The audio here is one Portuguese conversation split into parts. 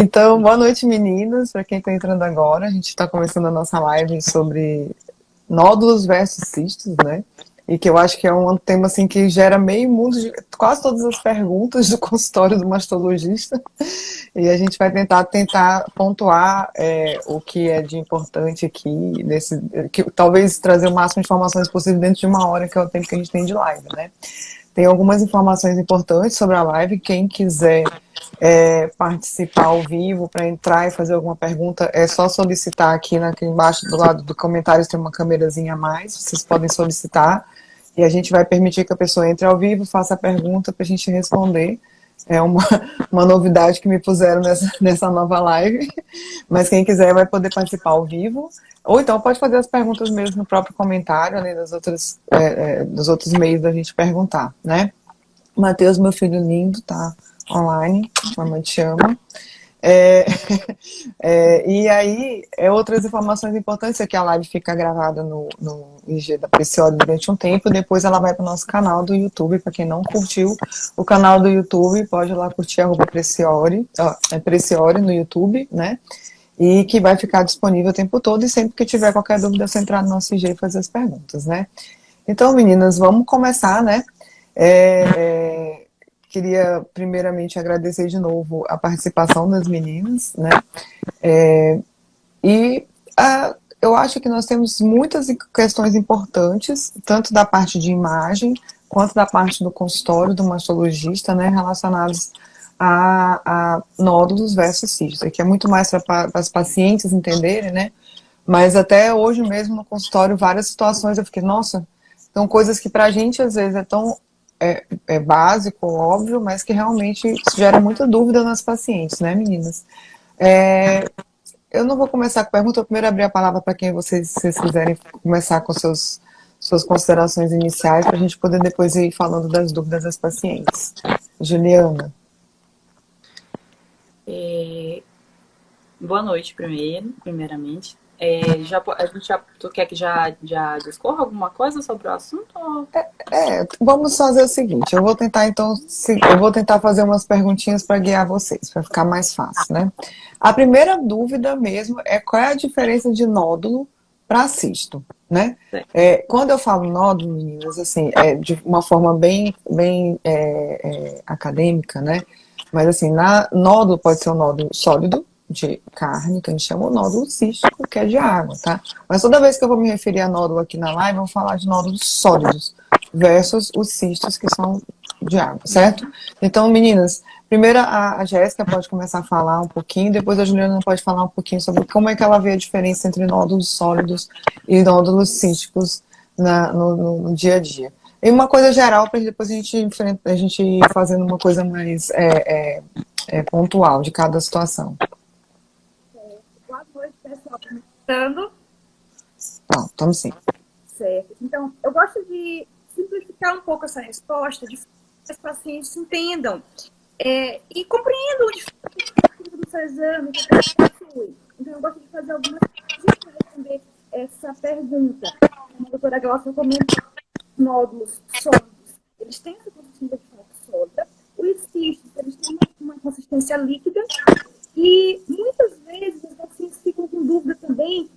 Então, boa noite, meninas. Para quem está entrando agora, a gente está começando a nossa live sobre nódulos versus cistos, né? E que eu acho que é um tema assim que gera meio mundo de quase todas as perguntas do consultório do mastologista. E a gente vai tentar pontuar o que é de importante aqui nesse, que talvez trazer o máximo de informações possível dentro de uma hora, que é o tempo que a gente tem de live, né? Tem algumas informações importantes sobre a live. Quem quiser participar ao vivo, para entrar e fazer alguma pergunta, é só solicitar aqui embaixo do lado do comentários, tem uma câmerazinha a mais, vocês podem solicitar, e a gente vai permitir que a pessoa entre ao vivo, faça a pergunta para a gente responder. É uma novidade que me puseram nessa nova live, mas quem quiser vai poder participar ao vivo, ou então pode fazer as perguntas mesmo no próprio comentário, além dos outros meios da gente perguntar, né? Matheus, meu filho lindo, tá online, mamãe te ama. E aí, outras informações importantes é que a live fica gravada no IG da Preciori durante um tempo, depois ela vai para o nosso canal do YouTube. Para quem não curtiu o canal do YouTube, pode ir lá curtir @Preciori, Preciori no YouTube, né? E que vai ficar disponível o tempo todo, e sempre que tiver qualquer dúvida, é só entrar no nosso IG e fazer as perguntas, né? Então, meninas, vamos começar, né? Queria primeiramente agradecer de novo a participação das meninas, né? Eu acho que nós temos muitas questões importantes, tanto da parte de imagem, quanto da parte do consultório do mastologista, né, relacionados a nódulos versus cistos, que é muito mais para as pacientes entenderem, né? Mas até hoje mesmo no consultório, várias situações eu fiquei, nossa, são coisas que para a gente às vezes é tão básico, óbvio, mas que realmente gera muita dúvida nas pacientes, né, meninas? Eu não vou começar com pergunta, eu primeiro abrir a palavra para quem vocês quiserem começar com suas considerações iniciais, para a gente poder depois ir falando das dúvidas das pacientes. Juliana. Boa noite, primeiramente. Tu quer que já discorra alguma coisa sobre o assunto? Vamos fazer o seguinte, eu vou tentar fazer umas perguntinhas para guiar vocês, para ficar mais fácil, né? A primeira dúvida mesmo é qual é a diferença de nódulo para cisto, né? Quando eu falo nódulo, meninas, assim, de uma forma bem acadêmica, né? Mas assim, nódulo pode ser um nódulo sólido, de carne, que a gente chama o nódulo cístico, que é de água, tá? Mas toda vez que eu vou me referir a nódulo aqui na live, vamos falar de nódulos sólidos versus os cistos que são de água, certo? Então, meninas, primeiro a Jéssica pode começar a falar um pouquinho, depois a Juliana pode falar um pouquinho sobre como é que ela vê a diferença entre nódulos sólidos e nódulos císticos no dia a dia. E uma coisa geral, para depois a gente ir fazendo uma coisa mais pontual de cada situação. Boa noite, pessoal. Começando. Estamos sim. Certo. Então, eu gosto de simplificar um pouco essa resposta, de que os pacientes entendam e compreendam o diferencial do seu exame que possui. Então, eu gosto de fazer algumas coisas para responder essa pergunta. Como a doutora Glaucia comentou, nódulos sólidos, eles têm essa consistência de fato sólida. Os cistos, eles têm uma consistência líquida. E muitas vezes os pacientes ficam com dúvida também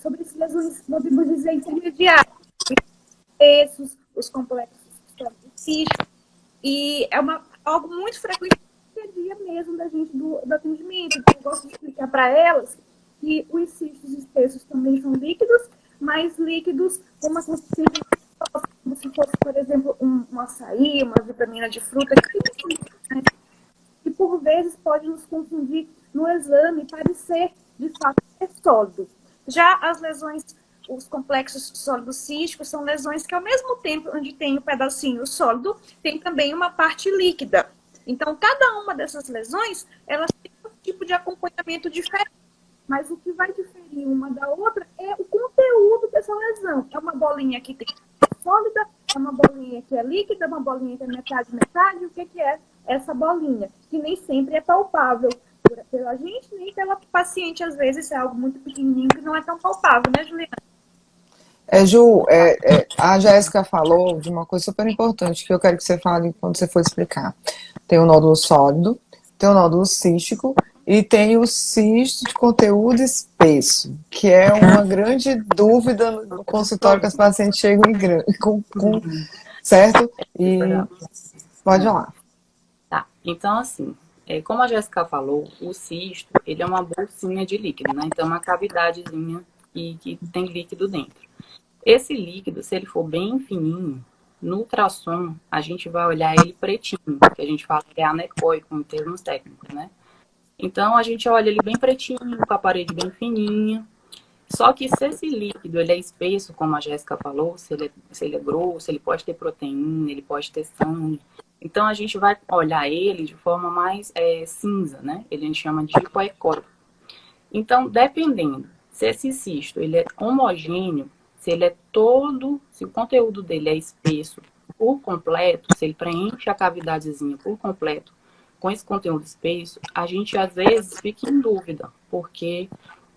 sobre as lesões, podemos dizer, intermediárias, os complexos císticos, e é algo muito frequente no dia a dia mesmo da gente do atendimento. Então, eu gosto de explicar para elas que os cistos espessos também são líquidos, mas líquidos com uma consistência como se fosse, por exemplo, um açaí, uma vitamina de fruta, que por vezes pode nos confundir no exame e parecer, de fato, ser sólido. Já as lesões, os complexos sólidos císticos, são lesões que, ao mesmo tempo onde tem um pedacinho sólido, tem também uma parte líquida. Então, cada uma dessas lesões, elas têm um tipo de acompanhamento diferente. Mas o que vai diferir uma da outra é o conteúdo dessa lesão. É uma bolinha que tem sólida, é uma bolinha que é líquida, é uma bolinha que é metade, o que é essa bolinha? Que nem sempre é palpável pela gente, nem pela paciente, às vezes é algo muito pequenininho que não é tão palpável, né, Juliana? Ju, a Jéssica falou de uma coisa super importante que eu quero que você fale quando você for explicar. Tem o nódulo sólido, tem o nódulo cístico e tem o cisto de conteúdo espesso, que é uma grande dúvida no consultório que as pacientes chegam certo? E pode falar. Tá, então assim, como a Jéssica falou, o cisto, ele é uma bolsinha de líquido, né? Então, é uma cavidadezinha que tem líquido dentro. Esse líquido, se ele for bem fininho, no ultrassom, a gente vai olhar ele pretinho, que a gente fala que é anecoico, em termos técnicos, né? Então, a gente olha ele bem pretinho, com a parede bem fininha. Só que se esse líquido ele é espesso, como a Jéssica falou, se ele é grosso, ele pode ter proteína, ele pode ter sangue. Então, a gente vai olhar ele de forma mais cinza, né? Ele a gente chama de hipoecóico. Então, dependendo se esse cisto ele é homogêneo, se ele é todo, se o conteúdo dele é espesso por completo, se ele preenche a cavidadezinha por completo com esse conteúdo espesso, a gente às vezes fica em dúvida, porque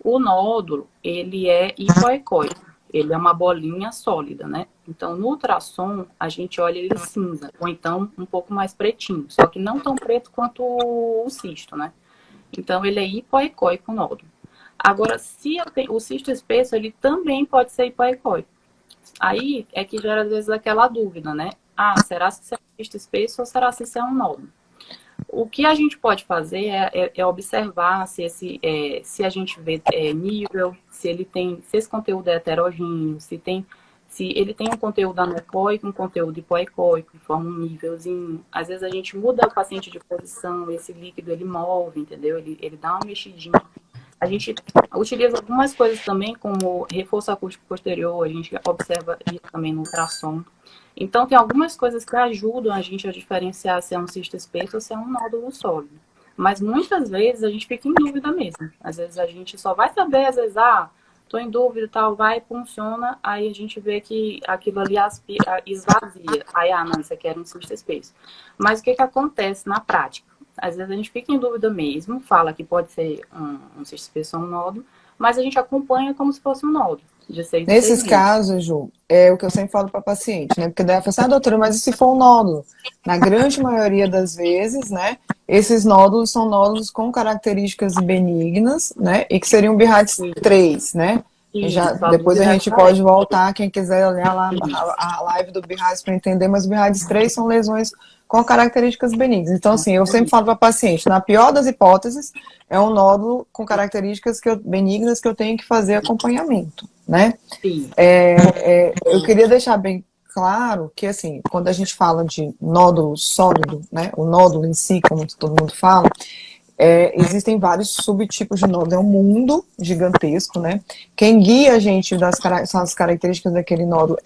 o nódulo, ele é hipoecóico, ele é uma bolinha sólida, né? Então, no ultrassom, a gente olha ele cinza, ou então um pouco mais pretinho, só que não tão preto quanto o cisto, né? Então, ele é hipoecóico o nódulo. Agora, se eu tenho o cisto espesso, ele também pode ser hipoecóico. Aí é que gera, às vezes, aquela dúvida, né? Ah, será se isso é um cisto espesso ou será se isso é um nódulo? O que a gente pode fazer é observar se a gente vê nível, se esse conteúdo é heterogêneo, se ele tem um conteúdo anecoico, um conteúdo hipoecóico, forma um nívelzinho. Às vezes a gente muda o paciente de posição, esse líquido ele move, entendeu? Ele dá uma mexidinha. A gente utiliza algumas coisas também, como reforço acústico posterior, a gente observa isso também no ultrassom. Então, tem algumas coisas que ajudam a gente a diferenciar se é um cisto espesso ou se é um nódulo sólido. Mas muitas vezes a gente fica em dúvida mesmo. Às vezes a gente só vai saber, às vezes, tô em dúvida e tal, vai, funciona, aí a gente vê que aquilo ali esvazia. Aí, não, isso aqui era um cisto espesso. Mas o que acontece na prática? Às vezes a gente fica em dúvida mesmo, fala que pode ser um cisto espesso ou um nódulo, mas a gente acompanha como se fosse um nódulo, de 6 em 6 Nesses meses. casos, Ju, é o que eu sempre falo para paciente, né? Porque daí ela fala assim, doutora, mas e se for um nódulo? Na grande maioria das vezes, né? Esses nódulos são nódulos com características benignas, né? E que seriam BIRADS 3, né? Depois a gente pode voltar, quem quiser olhar lá a live do BIRADS para entender, mas o BIRADS 3 são lesões com características benignas. Então, assim, eu sempre falo para paciente, na pior das hipóteses, é um nódulo com características benignas que eu tenho que fazer acompanhamento, né? Eu queria deixar bem claro que, assim, quando a gente fala de nódulo sólido, né, o nódulo em si, como todo mundo fala, existem vários subtipos de nódulo, é um mundo gigantesco, né? Quem guia a gente são as características daquele nódulo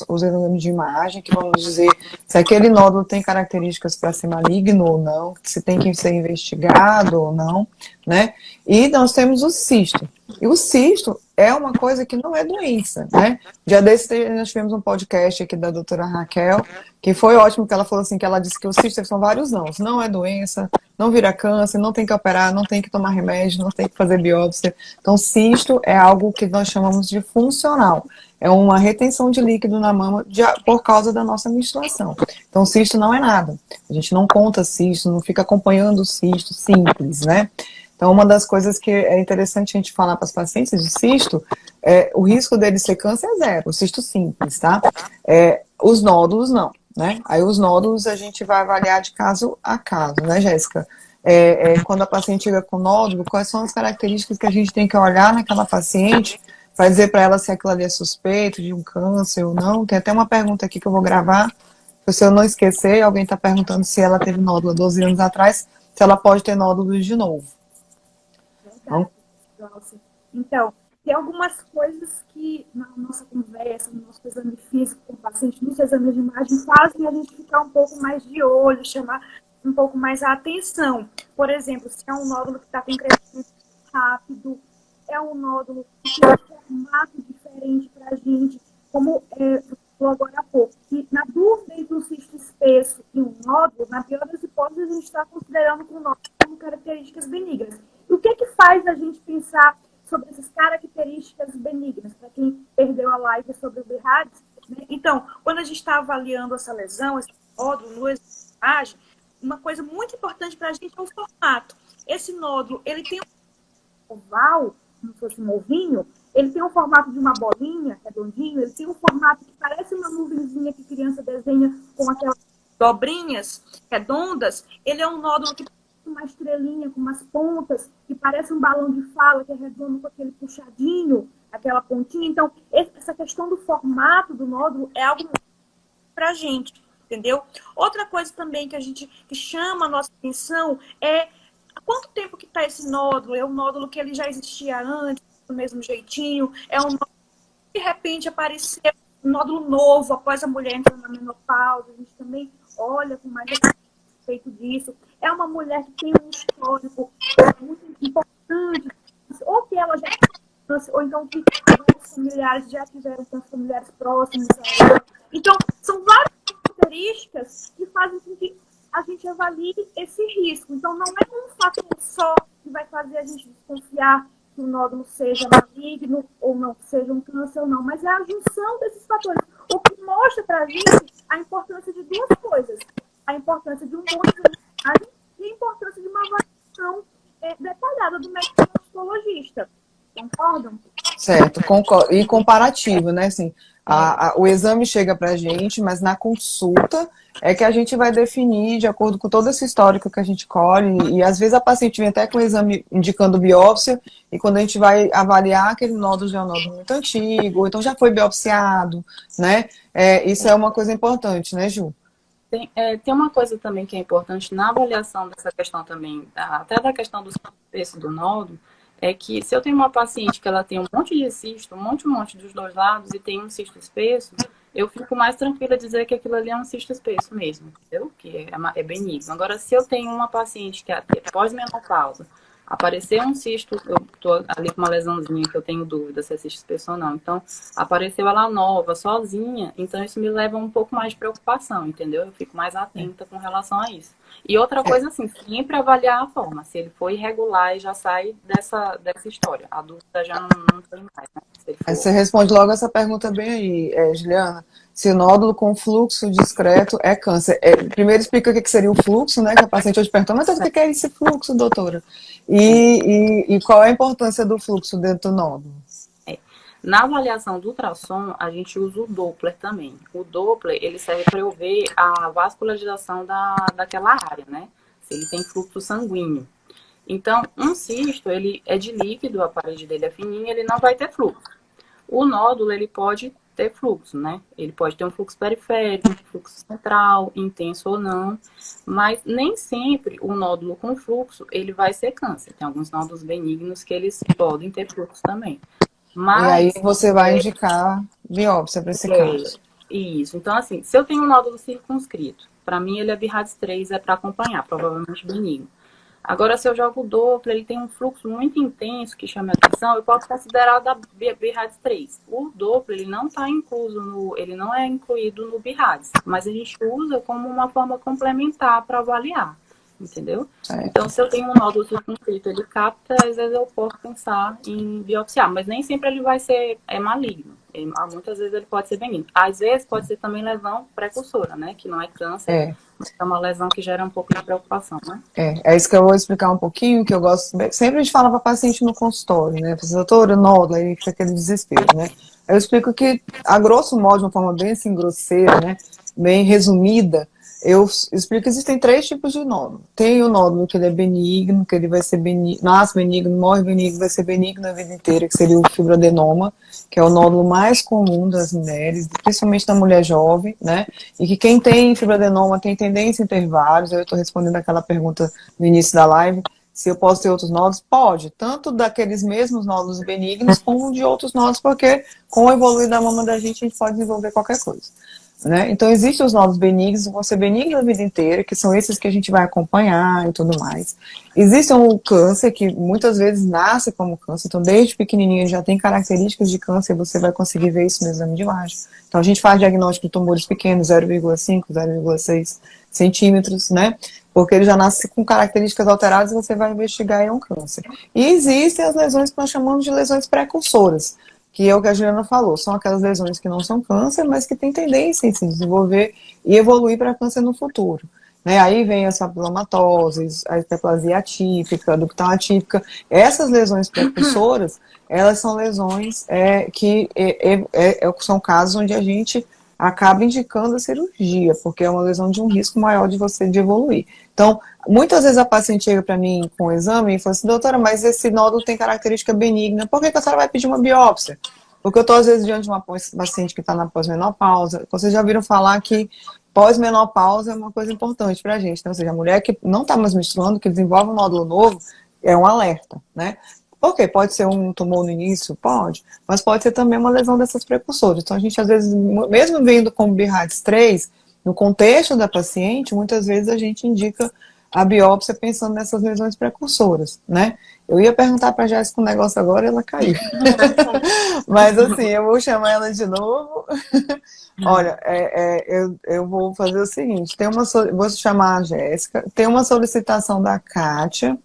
os exames de imagem, que vão nos dizer se aquele nódulo tem características para ser maligno ou não, se tem que ser investigado ou não, né? E nós temos o cisto. E o cisto é uma coisa que não é doença, né? Já desse nós tivemos um podcast aqui da doutora Raquel, que foi ótimo, que ela falou assim, que ela disse que os cistos são vários não é doença, não vira câncer, não tem que operar, não tem que tomar remédio, não tem que fazer biópsia. Então, cisto é algo que nós chamamos de funcional. É uma retenção de líquido na mama por causa da nossa menstruação. Então, cisto não é nada. A gente não conta cisto, não fica acompanhando o cisto simples, né? Então, uma das coisas que é interessante a gente falar para as pacientes de cisto, o risco dele ser câncer é zero, o cisto simples, tá? Os nódulos não, né? Aí os nódulos a gente vai avaliar de caso a caso, né, Jéssica? Quando a paciente chega com nódulo, quais são as características que a gente tem que olhar naquela paciente para dizer para ela se aquilo ali é suspeito de um câncer ou não? Tem até uma pergunta aqui que eu vou gravar, se eu não esquecer, alguém está perguntando se ela teve nódulo há 12 anos atrás, se ela pode ter nódulos de novo. Então, tem algumas coisas que na nossa conversa, no nosso exame físico com o paciente, nos exames de imagem, fazem a gente ficar um pouco mais de olho, chamar um pouco mais a atenção. Por exemplo, se é um nódulo que está com crescimento rápido, é um nódulo que tem um formato diferente para a gente, como você falou agora há pouco. E na dúvida entre um cisto espesso e um nódulo, na pior das hipóteses, a gente está considerando que o nódulo tem características benignas. E o que faz a gente pensar sobre essas características benignas, para quem perdeu a live sobre o BIRADS, né? Então, quando a gente está avaliando essa lesão, esse nódulo, no imagem, uma coisa muito importante para a gente é o formato. Esse nódulo, ele tem um oval, como se fosse um ovinho, ele tem um formato de uma bolinha, redondinho, ele tem um formato que parece uma nuvenzinha que criança desenha com aquelas dobrinhas redondas. Ele é um nódulo que parece uma estrelinha com umas pontas, que parece um balão de fala, que é redondo com aquele puxadinho, aquela pontinha. Então, essa questão do formato do nódulo é algo para a gente, entendeu? Outra coisa também que chama a nossa atenção é há quanto tempo que está esse nódulo? É um nódulo que ele já existia antes, do mesmo jeitinho? É um nódulo que de repente apareceu um nódulo novo após a mulher entrar na menopausa? A gente também olha com mais respeito disso. É uma mulher que tem um histórico muito importante, ou que ela já ou então que os familiares já tiveram com os familiares próximos a ela. Então, são várias características que fazem com que a gente avalie esse risco. Então, não é um fator só que vai fazer a gente desconfiar que o nódulo seja maligno ou não, seja um câncer ou não, mas é a junção desses fatores. O que mostra para a gente a importância de duas coisas. A importância de um bom exame e a importância de uma avaliação detalhada do médico oncologista. Concordam? Certo, concordo. E comparativo, né? Assim, o exame chega para a gente, mas na consulta é que a gente vai definir, de acordo com todo esse histórico que a gente colhe, e às vezes a paciente vem até com o exame indicando biópsia, e quando a gente vai avaliar, aquele nódulo já é um nódulo muito antigo, ou então já foi biopsiado, né? Isso é uma coisa importante, né, Ju? Tem uma coisa também que é importante na avaliação dessa questão também, até da questão do peso do nódulo, é que se eu tenho uma paciente que ela tem um monte de cisto, um monte dos dois lados e tem um cisto espesso, eu fico mais tranquila de dizer que aquilo ali é um cisto espesso mesmo, entendeu? Que é benigno. Agora, se eu tenho uma paciente que é pós-menopausa, aparecer um cisto, eu tô ali com uma lesãozinha que eu tenho dúvida se é cisto espesso ou não. Então, apareceu ela nova, sozinha, então isso me leva a um pouco mais de preocupação, entendeu? Eu fico mais atenta com relação a isso. E outra coisa assim, sempre avaliar a forma, se ele for irregular e já sai dessa história. A dúvida já não tem mais, né? Você responde logo essa pergunta bem aí, Juliana. Se o nódulo com fluxo discreto é câncer. Primeiro explica o que seria o fluxo, né? Que a paciente hoje pergunta, mas o que é esse fluxo, doutora? E qual é a importância do fluxo dentro do nódulo? Na avaliação do ultrassom, a gente usa o Doppler também. O Doppler, ele serve para eu ver a vascularização daquela área, né? Se ele tem fluxo sanguíneo. Então, um cisto, ele é de líquido, a parede dele é fininha, ele não vai ter fluxo. O nódulo, ele pode ter fluxo, né? Ele pode ter um fluxo periférico, um fluxo central, intenso ou não, mas nem sempre o nódulo com fluxo, ele vai ser câncer. Tem alguns nódulos benignos que eles podem ter fluxo também. Mas, e aí você vai indicar biópsia para esse caso. Isso. Então, assim, se eu tenho um nódulo circunscrito, para mim ele é BIRADS 3, é para acompanhar, provavelmente benigno. Agora, se eu jogo o Doppler, ele tem um fluxo muito intenso que chama a atenção, eu posso considerar da BIRADS 3. O Doppler, ele não está incluso ele não é incluído no BIRADS, mas a gente usa como uma forma complementar para avaliar, entendeu? Então, se eu tenho um nódulo circunscrito, ele capta, às vezes eu posso pensar em biopsiar, mas nem sempre ele vai ser maligno. Muitas vezes ele pode ser benigno. Às vezes pode ser também lesão precursora, né? Que não é câncer. É uma lesão que gera um pouco de preocupação, né? É isso que eu vou explicar um pouquinho, que eu gosto. Sempre a gente fala para paciente no consultório, né? Doutora, nódulo, aí fica aquele desespero, né? Eu explico que, a grosso modo, de uma forma bem assim, grosseira, né? Bem resumida, eu explico que existem 3 tipos de nódulo. Tem o nódulo que ele é benigno, que ele vai ser benigno, nasce benigno, morre benigno, vai ser benigno a vida inteira, que seria o fibroadenoma, que é o nódulo mais comum das mulheres, principalmente da mulher jovem, né? E que quem tem fibroadenoma tem tendência a ter vários. Eu estou respondendo aquela pergunta no início da live, se eu posso ter outros nódulos? Pode, tanto daqueles mesmos nódulos benignos, como de outros nódulos, porque com o evoluir da mama da gente, a gente pode desenvolver qualquer coisa. Né? Então, existem os nódulos benignos, vão ser benignos a vida inteira, que são esses que a gente vai acompanhar e tudo mais. Existe um câncer que muitas vezes nasce como câncer, então desde pequenininho já tem características de câncer, você vai conseguir ver isso no exame de imagem. Então, a gente faz diagnóstico de tumores pequenos, 0,5, 0,6 centímetros, né? Porque ele já nasce com características alteradas e você vai investigar e é um câncer. E existem as lesões que nós chamamos de lesões precursoras, que é o que a Juliana falou, são aquelas lesões que não são câncer, mas que têm tendência em se desenvolver e evoluir para câncer no futuro. né? Aí vem as papilomatoses, a hiperplasia atípica, ductal atípica. Essas lesões precursoras, elas são lesões são casos onde a gente acaba indicando a cirurgia, porque é uma lesão de um risco maior de evoluir. Então, muitas vezes a paciente chega para mim com o exame e fala assim, doutora, mas esse nódulo tem característica benigna, por que a senhora vai pedir uma biópsia? Porque eu estou, às vezes, diante de uma paciente que está na pós-menopausa. Vocês já ouviram falar que pós-menopausa é uma coisa importante para a gente. Então, ou seja, a mulher que não está mais menstruando, que desenvolve um nódulo novo, é um alerta, né? Por quê? Pode ser um tumor no início? Pode. Mas pode ser também uma lesão dessas precursoras. Então, a gente, às vezes, mesmo vendo como BIRADS 3, no contexto da paciente, muitas vezes a gente indica a biópsia pensando nessas lesões precursoras, né? Eu ia perguntar para a Jéssica um negócio agora e ela caiu. Mas assim, eu vou chamar ela de novo. Olha, eu vou fazer o seguinte, vou chamar a Jéssica, tem uma solicitação da Kátia.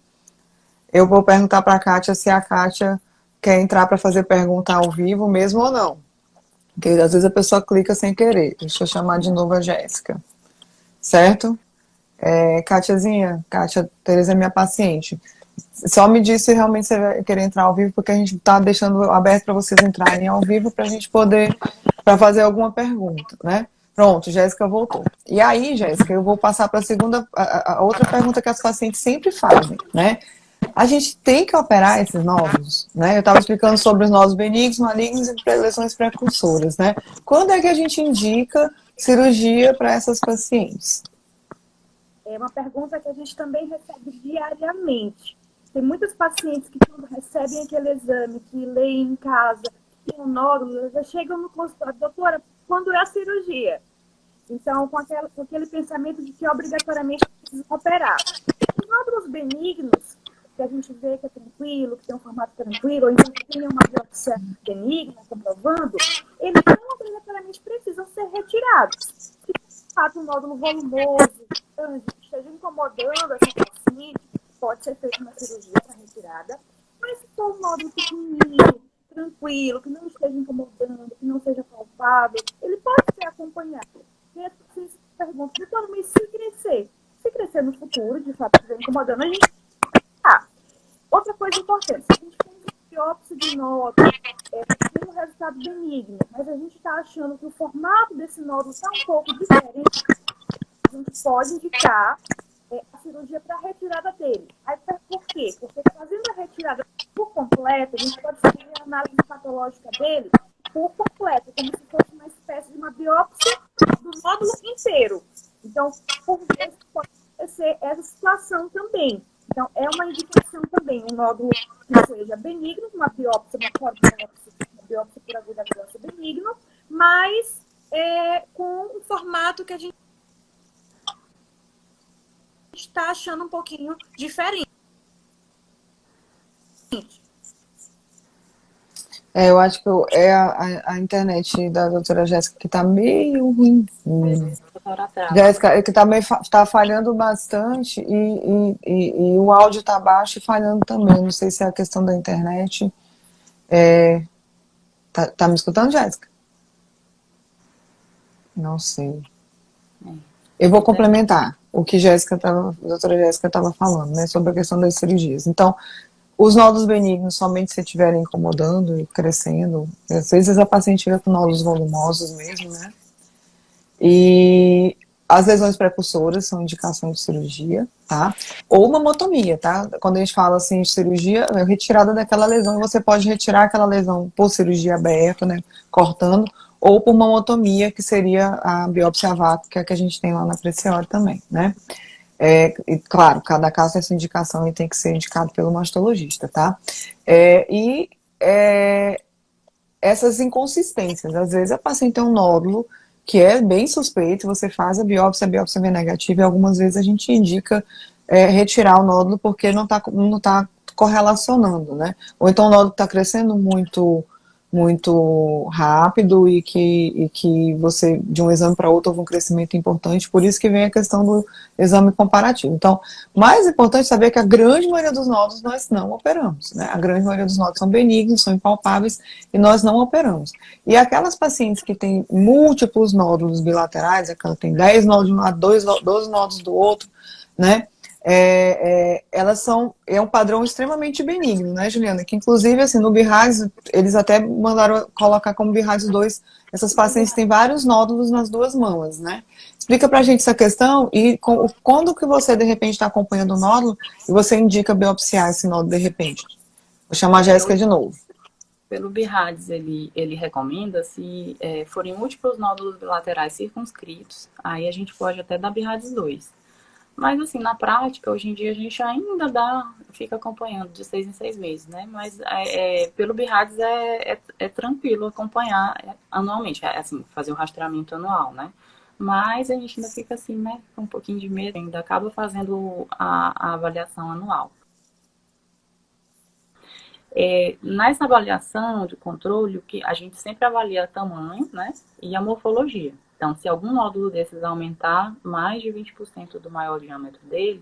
Eu vou perguntar para a Kátia se a Kátia quer entrar para fazer pergunta ao vivo mesmo ou não. Porque às vezes a pessoa clica sem querer. Deixa eu chamar de novo a Jéssica. Certo? Kátiazinha, Kátia Tereza é minha paciente. Só me diz se realmente você vai querer entrar ao vivo, porque a gente está deixando aberto para vocês entrarem ao vivo para a gente poder, para fazer alguma pergunta, né? Pronto, Jéssica voltou. E aí, Jéssica, eu vou passar para a outra pergunta que as pacientes sempre fazem, né? A gente tem que operar esses nódulos, né? Eu estava explicando sobre os nódulos benignos, malignos e lesões precursoras, né? Quando é que a gente indica cirurgia para essas pacientes? É uma pergunta que a gente também recebe diariamente. Tem muitos pacientes que, quando recebem aquele exame, que leem em casa, que tem um nódulo, já chegam no consultório, doutora, quando é a cirurgia? Então, com aquele pensamento de que obrigatoriamente precisam operar. Os nódulos benignos, que a gente vê que é tranquilo, que tem um formato tranquilo, ou então que tem uma biópsia benigna, comprovando, eles não obrigatoriamente precisam ser retirados. Se de fato um nódulo volumoso, grande, que esteja incomodando essa paciente, pode ser feita uma cirurgia para retirada. Mas se for um nódulo pequenininho, tranquilo, que não esteja incomodando, que não seja palpável, ele pode ser acompanhado. E as pacientes perguntam, doutor, mas se crescer no futuro, de fato, estiver incomodando, a gente outra coisa importante, se a gente fez uma biópsia de nódulo, tem um resultado benigno, mas a gente está achando que o formato desse nódulo está um pouco diferente, a gente pode indicar a cirurgia para a retirada dele. Aí, por quê? Porque fazendo a retirada por completo, a gente pode fazer a análise patológica dele por completo, como se fosse uma espécie de uma biópsia do nódulo inteiro. Então, por vezes, pode acontecer essa situação também. Então, é uma indicação também, um nódulo que seja benigno, uma biópsia, uma biópsia por agulha-grossa benigno, mas com um formato que a gente está achando um pouquinho diferente. Eu acho que a internet da doutora Jéssica que está meio ruim. Jéssica, que tá falhando bastante e o áudio está baixo e falhando também. Não sei se é a questão da internet. Tá me escutando, Jéssica? Não sei. Eu vou complementar o que a doutora Jéssica estava falando, né, sobre a questão das cirurgias. Então, os nódulos benignos, somente se estiverem incomodando e crescendo, às vezes a paciente fica com nódulos volumosos mesmo, né? E as lesões precursoras são indicação de cirurgia, tá? Ou mamotomia, tá? Quando a gente fala assim de cirurgia, é retirada daquela lesão, você pode retirar aquela lesão por cirurgia aberta, né? Cortando, ou por mamotomia, que seria a biópsia a vácuo, que é a que a gente tem lá na Preciore também, né? E, claro, cada caso tem sua indicação e tem que ser indicado pelo mastologista, tá? Essas inconsistências, às vezes a paciente tem um nódulo que é bem suspeito, você faz a biópsia vem negativa e algumas vezes a gente indica retirar o nódulo porque não tá correlacionando, né? Ou então o nódulo está crescendo muito muito rápido e que você, de um exame para outro, houve um crescimento importante, por isso que vem a questão do exame comparativo. Então, mais importante é saber que a grande maioria dos nódulos nós não operamos, né? A grande maioria dos nódulos são benignos, são impalpáveis e nós não operamos. E aquelas pacientes que têm múltiplos nódulos bilaterais, aquela tem 10 nódulos de um lado, 12 nódulos do outro, né? Elas são, é um padrão extremamente benigno, né, Juliana? Que inclusive, assim, no BIRADS, eles até mandaram colocar como BIRADS 2, essas pacientes têm vários nódulos nas duas mamas, né? Explica pra gente essa questão e quando que você, de repente, está acompanhando o nódulo e você indica biopsiar esse nódulo de repente. Vou chamar a Jéssica de novo. Pelo BIRADS, ele recomenda, se forem múltiplos nódulos bilaterais circunscritos, aí a gente pode até dar BIRADS 2. Mas, assim, na prática, hoje em dia, a gente ainda fica acompanhando de 6 em 6 meses, né? Mas, pelo BIRADS, é tranquilo acompanhar anualmente, assim, fazer o rastreamento anual, né? Mas a gente ainda fica assim, né? Com um pouquinho de medo, ainda acaba fazendo a avaliação anual. Nessa avaliação de controle, que a gente sempre avalia tamanho, né? E a morfologia. Então, se algum nódulo desses aumentar mais de 20% do maior diâmetro dele,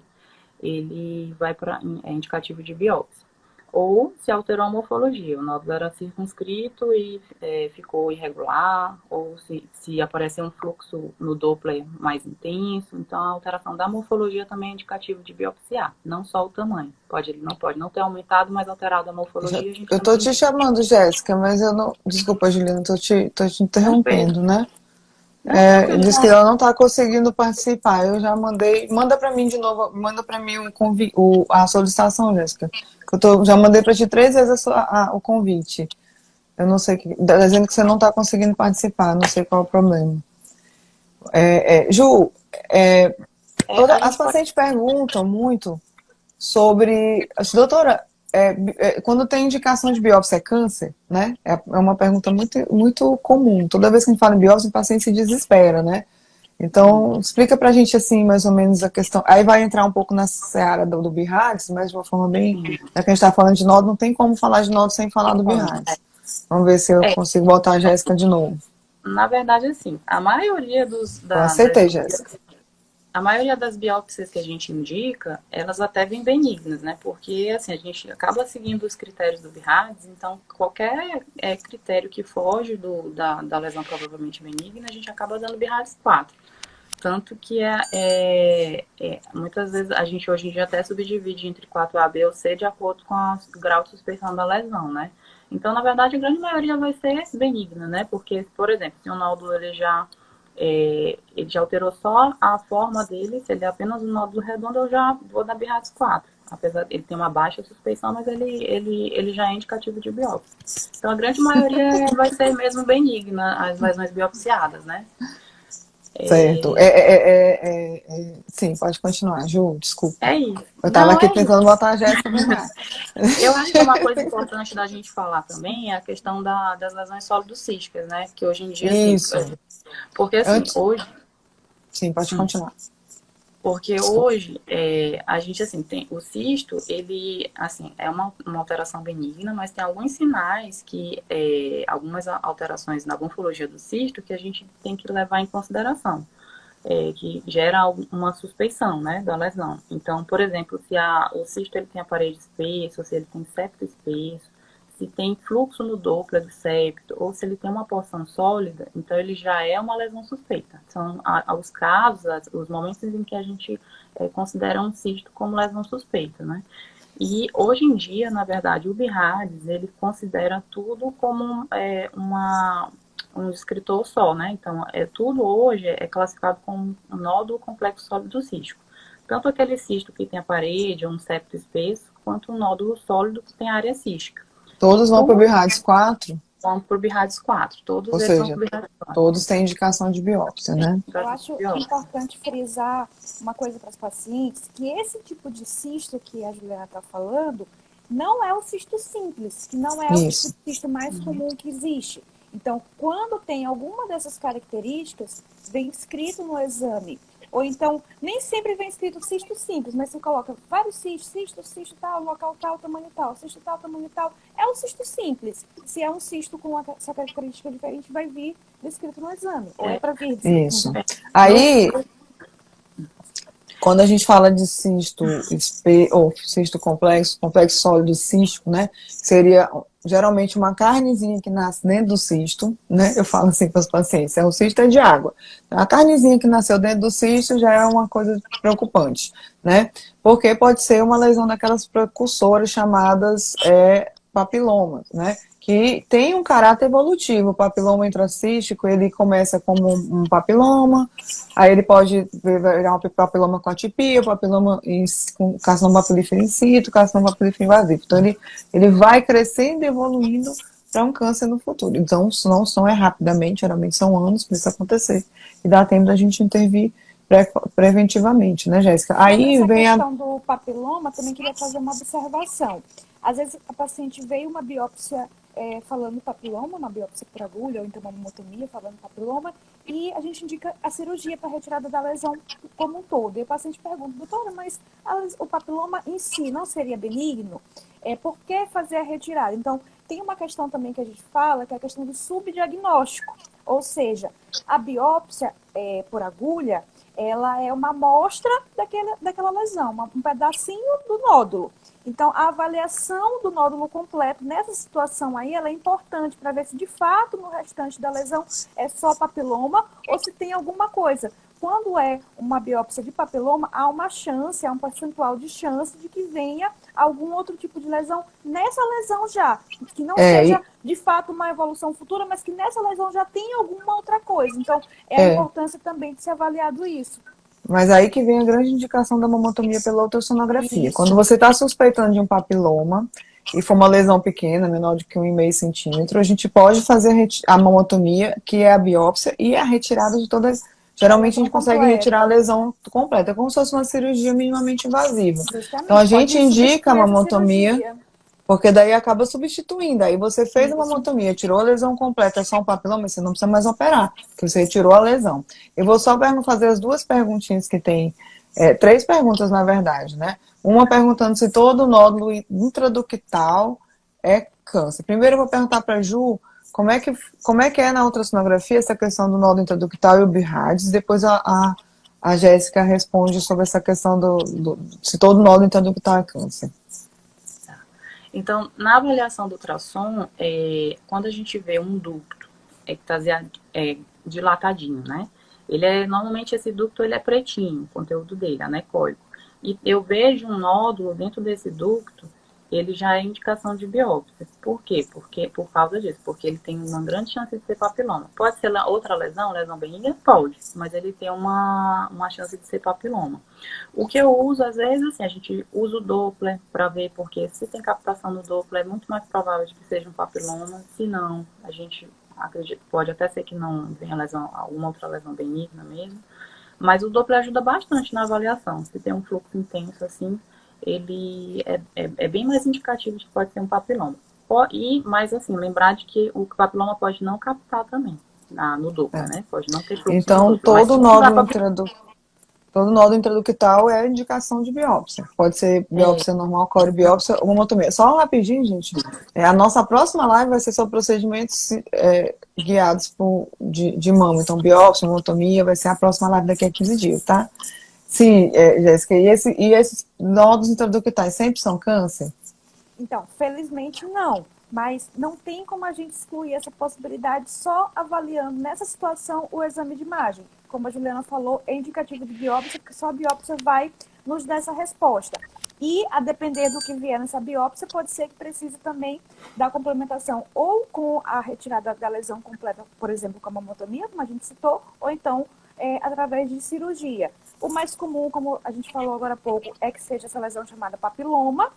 ele vai para indicativo de biópsia. Ou se alterou a morfologia, o nódulo era circunscrito e ficou irregular, ou se aparecer um fluxo no Doppler mais intenso, então a alteração da morfologia também é indicativo de biopsiar, não só o tamanho. Ele pode não ter aumentado, mas alterado a morfologia. A gente eu tô te chamando, Jéssica, mas eu não. Desculpa, Juliana, tô te interrompendo, né? Diz que ela não está conseguindo participar. Eu já mandei. Manda para mim de novo. Manda para mim a solicitação, Jéssica. Já mandei para ti 3 vezes o convite. Eu não sei. Dizendo que você não está conseguindo participar. Não sei qual é o problema. Ju, as pacientes perguntam muito sobre. Doutora, quando tem indicação de biópsia é câncer, né? É uma pergunta muito, muito comum. Toda vez que a gente fala em biópsia, o paciente se desespera, né? Então, explica pra gente, assim, mais ou menos a questão. Aí vai entrar um pouco na seara do BIRADS, mas de uma forma bem... Já que a gente tá falando de nódulo, não tem como falar de nódulo sem falar do BIRADS. Vamos ver se eu consigo botar a Jéssica de novo. Na verdade, assim, a maioria Eu aceitei, Jéssica. A maioria das biópsias que a gente indica, elas até vêm benignas, né? Porque, assim, a gente acaba seguindo os critérios do BIRADS, então qualquer critério que foge da lesão provavelmente benigna, a gente acaba dando BIRADS 4. Tanto que muitas vezes a gente hoje em dia até subdivide entre 4A, B ou C de acordo com o grau de suspeição da lesão, né? Então, na verdade, a grande maioria vai ser benigna, né? Porque, por exemplo, se o nódulo ele já alterou só a forma dele, se ele é apenas um nódulo redondo, eu já vou dar BIRADS 4. Apesar de ele ter uma baixa suspeição, mas ele já é indicativo de biópsia. Então, a grande maioria vai ser mesmo benigna, as lesões biopsiadas, né? Certo. Sim, pode continuar, Ju, desculpa. É isso. Eu estava aqui tentando botar a Jéssica no ar. Eu acho que uma coisa importante da gente falar também é a questão das lesões sólido-císticas, né? Que hoje em dia... Isso. Assim, porque, assim, hoje... Sim, pode continuar. Porque hoje, a gente, assim, tem o cisto, ele, assim, é uma alteração benigna, mas tem alguns sinais que, algumas alterações na morfologia do cisto que a gente tem que levar em consideração, que gera uma suspeição, né, da lesão. Então, por exemplo, se o cisto ele tem a parede espessa, ou se ele tem septo espesso, se tem fluxo no Doppler do septo, ou se ele tem uma porção sólida, então ele já é uma lesão suspeita. São os casos, os momentos em que a gente considera um cisto como lesão suspeita, né? E hoje em dia, na verdade, o BIRADS, ele considera tudo como um descritor só, né? Então, tudo hoje é classificado como um nódulo complexo sólido cístico. Tanto aquele cisto que tem a parede, ou um septo espesso, quanto um nódulo sólido que tem área cística. Todos vão para o BIRADS 4? Vão para o BIRADS 4. Todos Ou eles seja, vão para o BIRADS 4. Todos têm indicação de biópsia, né? Eu acho importante frisar uma coisa para os pacientes, que esse tipo de cisto que a Juliana está falando não é o cisto simples, que não é o cisto mais comum que existe. Então, quando tem alguma dessas características, vem escrito no exame. Ou então, nem sempre vem escrito cisto simples, mas você coloca vários cistos, cisto tal, local tal, tamanho tal, cisto tal, tamanho tal. É é um cisto simples. Se é um cisto com essa característica diferente, vai vir descrito no exame. Ou é para vir descrito Isso. no exame. Aí, quando a gente fala de cisto ou cisto complexo, complexo sólido cístico, né? Seria geralmente uma carnezinha que nasce dentro do cisto, né? Eu falo assim para os pacientes, o cisto é de água. A carnezinha que nasceu dentro do cisto já é uma coisa preocupante, né? Porque pode ser uma lesão daquelas precursoras chamadas papilomas, né? Que tem um caráter evolutivo. O papiloma intracístico, ele começa como um papiloma, aí ele pode virar um papiloma com atipia, papiloma com carcinoma papilífero in situ, carcinoma papilífero invasivo. Então, ele vai crescendo e evoluindo para um câncer no futuro. Então, não é rapidamente, geralmente são anos para isso acontecer. E dá tempo da gente intervir preventivamente, né, Jéssica? Aí essa vem questão do papiloma, também queria fazer uma observação. Às vezes a paciente veio uma biópsia falando papiloma, uma biópsia por agulha, ou então uma mamotomia falando papiloma, e a gente indica a cirurgia para retirada da lesão como um todo. E o paciente pergunta, doutora, mas o papiloma em si não seria benigno? Por que fazer a retirada? Então, tem uma questão também que a gente fala, que é a questão do subdiagnóstico. Ou seja, a biópsia por agulha, ela é uma amostra daquela lesão, um pedacinho do nódulo. Então, a avaliação do nódulo completo nessa situação aí, ela é importante para ver se de fato no restante da lesão é só papiloma ou se tem alguma coisa. Quando é uma biópsia de papiloma, há uma chance, há um percentual de chance de que venha algum outro tipo de lesão nessa lesão já. Que não seja, de fato, uma evolução futura, mas que nessa lesão já tenha alguma outra coisa. Então, a importância também de ser avaliado isso. Mas aí que vem a grande indicação da mamotomia pela ultrassonografia. Isso. Quando você está suspeitando de um papiloma e for uma lesão pequena, menor do que 1,5 centímetro, a gente pode fazer a mamotomia, que é a biópsia, e a retirada de todas. Geralmente a gente consegue retirar a lesão completa, como se fosse uma cirurgia minimamente invasiva. Justamente. Então a gente indica a mamotomia, porque daí acaba substituindo. Aí você fez a mamotomia, tirou a lesão completa, é só um papiloma, você não precisa mais operar, porque você retirou a lesão. Eu vou só fazer as duas perguntinhas que tem, 3 perguntas na verdade, né? Uma perguntando se todo nódulo intraductal é câncer. Primeiro eu vou perguntar para a Ju como é que é na ultrassonografia essa questão do nódulo intraductal e o BIRADS. Depois a Jéssica responde sobre essa questão se todo nódulo intraductal é câncer. Então, na avaliação do ultrassom, quando a gente vê um ducto dilatadinho, né? Normalmente esse ducto ele é pretinho, o conteúdo dele, anecoico. E eu vejo um nódulo dentro desse ducto, ele já é indicação de biópsia. Por quê? Por causa disso, porque ele tem uma grande chance de ser papiloma. Pode ser outra lesão benigna? Pode, mas ele tem uma chance de ser papiloma. O que eu uso, às vezes, assim, a gente usa o Doppler para ver, porque se tem captação do Doppler, é muito mais provável de que seja um papiloma. Se não, a gente acredita, pode até ser que não venha alguma outra lesão benigna mesmo. Mas o Doppler ajuda bastante na avaliação. Se tem um fluxo intenso assim, ele é bem mais indicativo de que pode ser um papiloma. Mas assim, lembrar de que o papiloma pode não captar também no Doppler, né? Pode não ter fluxo. Então, todo nódulo intraductal é indicação de biópsia. Pode ser biópsia normal, corebiópsia ou mamotomia. Só rapidinho, gente. A nossa próxima live vai ser sobre procedimentos guiados de mama. Então, biópsia, mamotomia, vai ser a próxima live daqui a 15 dias, tá? Sim, Jéssica. E esses nódulos intraductais sempre são câncer? Então, felizmente não. Mas não tem como a gente excluir essa possibilidade só avaliando nessa situação o exame de imagem. Como a Juliana falou, é indicativo de biópsia, porque só a biópsia vai nos dar essa resposta. E, a depender do que vier nessa biópsia, pode ser que precise também da complementação ou com a retirada da lesão completa, por exemplo, com a mamotomia, como a gente citou, ou então através de cirurgia. O mais comum, como a gente falou agora há pouco, é que seja essa lesão chamada papiloma,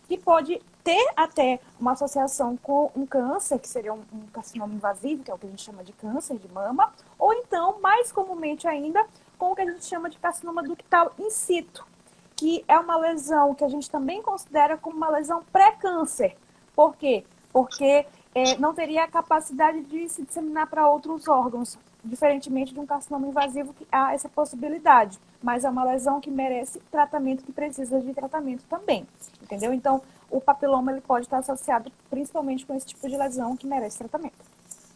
que pode ter até uma associação com um câncer, que seria um carcinoma invasivo, que é o que a gente chama de câncer de mama, ou então, mais comumente ainda, com o que a gente chama de carcinoma ductal in situ, que é uma lesão que a gente também considera como uma lesão pré-câncer. Por quê? Porque não teria a capacidade de se disseminar para outros órgãos, diferentemente de um carcinoma invasivo, que há essa possibilidade. Mas é uma lesão que merece tratamento, que precisa de tratamento também. Entendeu? Então, o papiloma ele pode estar associado principalmente com esse tipo de lesão que merece tratamento.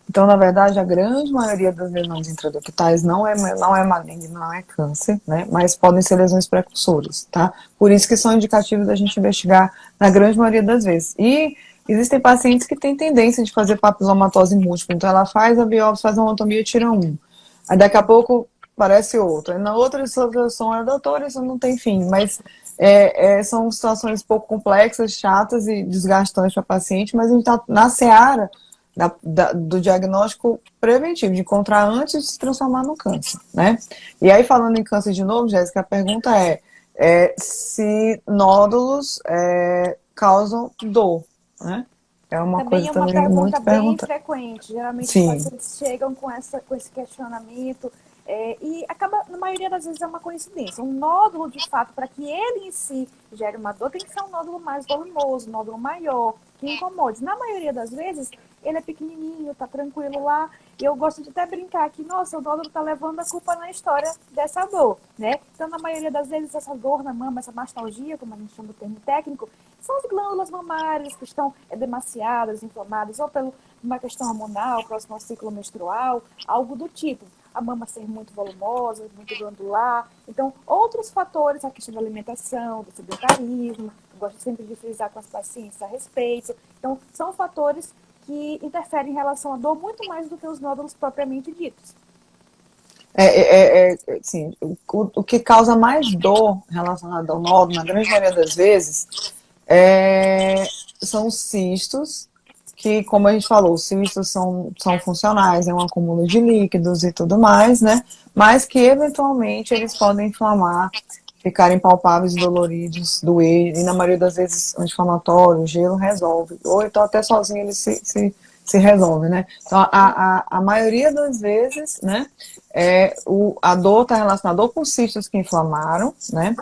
Então, na verdade, a grande maioria das lesões intraductais não é maligno, não é câncer, né? Mas podem ser lesões precursoras, tá? Por isso que são indicativos da gente investigar na grande maioria das vezes. E existem pacientes que têm tendência de fazer papilomatose múltipla. Então, ela faz a biópsia, faz a anatomia e tira um. Aí, daqui a pouco, parece outro. Aí, na outra situação, doutora, isso não tem fim. Mas são situações pouco complexas, chatas e desgastantes para a paciente, mas a gente está na seara do diagnóstico preventivo, de encontrar antes de se transformar no câncer, né? E aí, falando em câncer de novo, Jéssica, a pergunta se nódulos causam dor, né? É uma Também coisa é uma também pergunta muito bem perguntada. frequente. Geralmente os Sim, pacientes chegam com esse questionamento e acaba, na maioria das vezes, é uma coincidência. Um nódulo, de fato, para que ele em si gere uma dor, tem que ser um nódulo mais volumoso, um nódulo maior, que incomode. Na maioria das vezes, ele é pequenininho, tá tranquilo lá. E eu gosto de até brincar que, nossa, o nódulo tá levando a culpa na história dessa dor, né? Então, na maioria das vezes, essa dor na mama, essa mastalgia, como a gente chama o termo técnico, são as glândulas mamárias que estão demasiadas, inflamadas, ou por uma questão hormonal, próximo ao ciclo menstrual, algo do tipo. A mama ser muito volumosa, muito glandular. Então, outros fatores, a questão da alimentação, do sedentarismo, eu gosto sempre de frisar com as pacientes a respeito. Então, são fatores que interferem em relação à dor muito mais do que os nódulos propriamente ditos. Assim, o que causa mais dor relacionado ao nódulo, na grande maioria das vezes, são os cistos, que, como a gente falou, os cistos são funcionais, é um acúmulo de líquidos e tudo mais, né? Mas que, eventualmente, eles podem inflamar, ficarem palpáveis e doloridos, doer, e na maioria das vezes anti-inflamatório, gelo resolve. Ou então até sozinho ele se resolve, né? Então, a maioria das vezes, né, a dor está relacionada ou com cistos que inflamaram, né?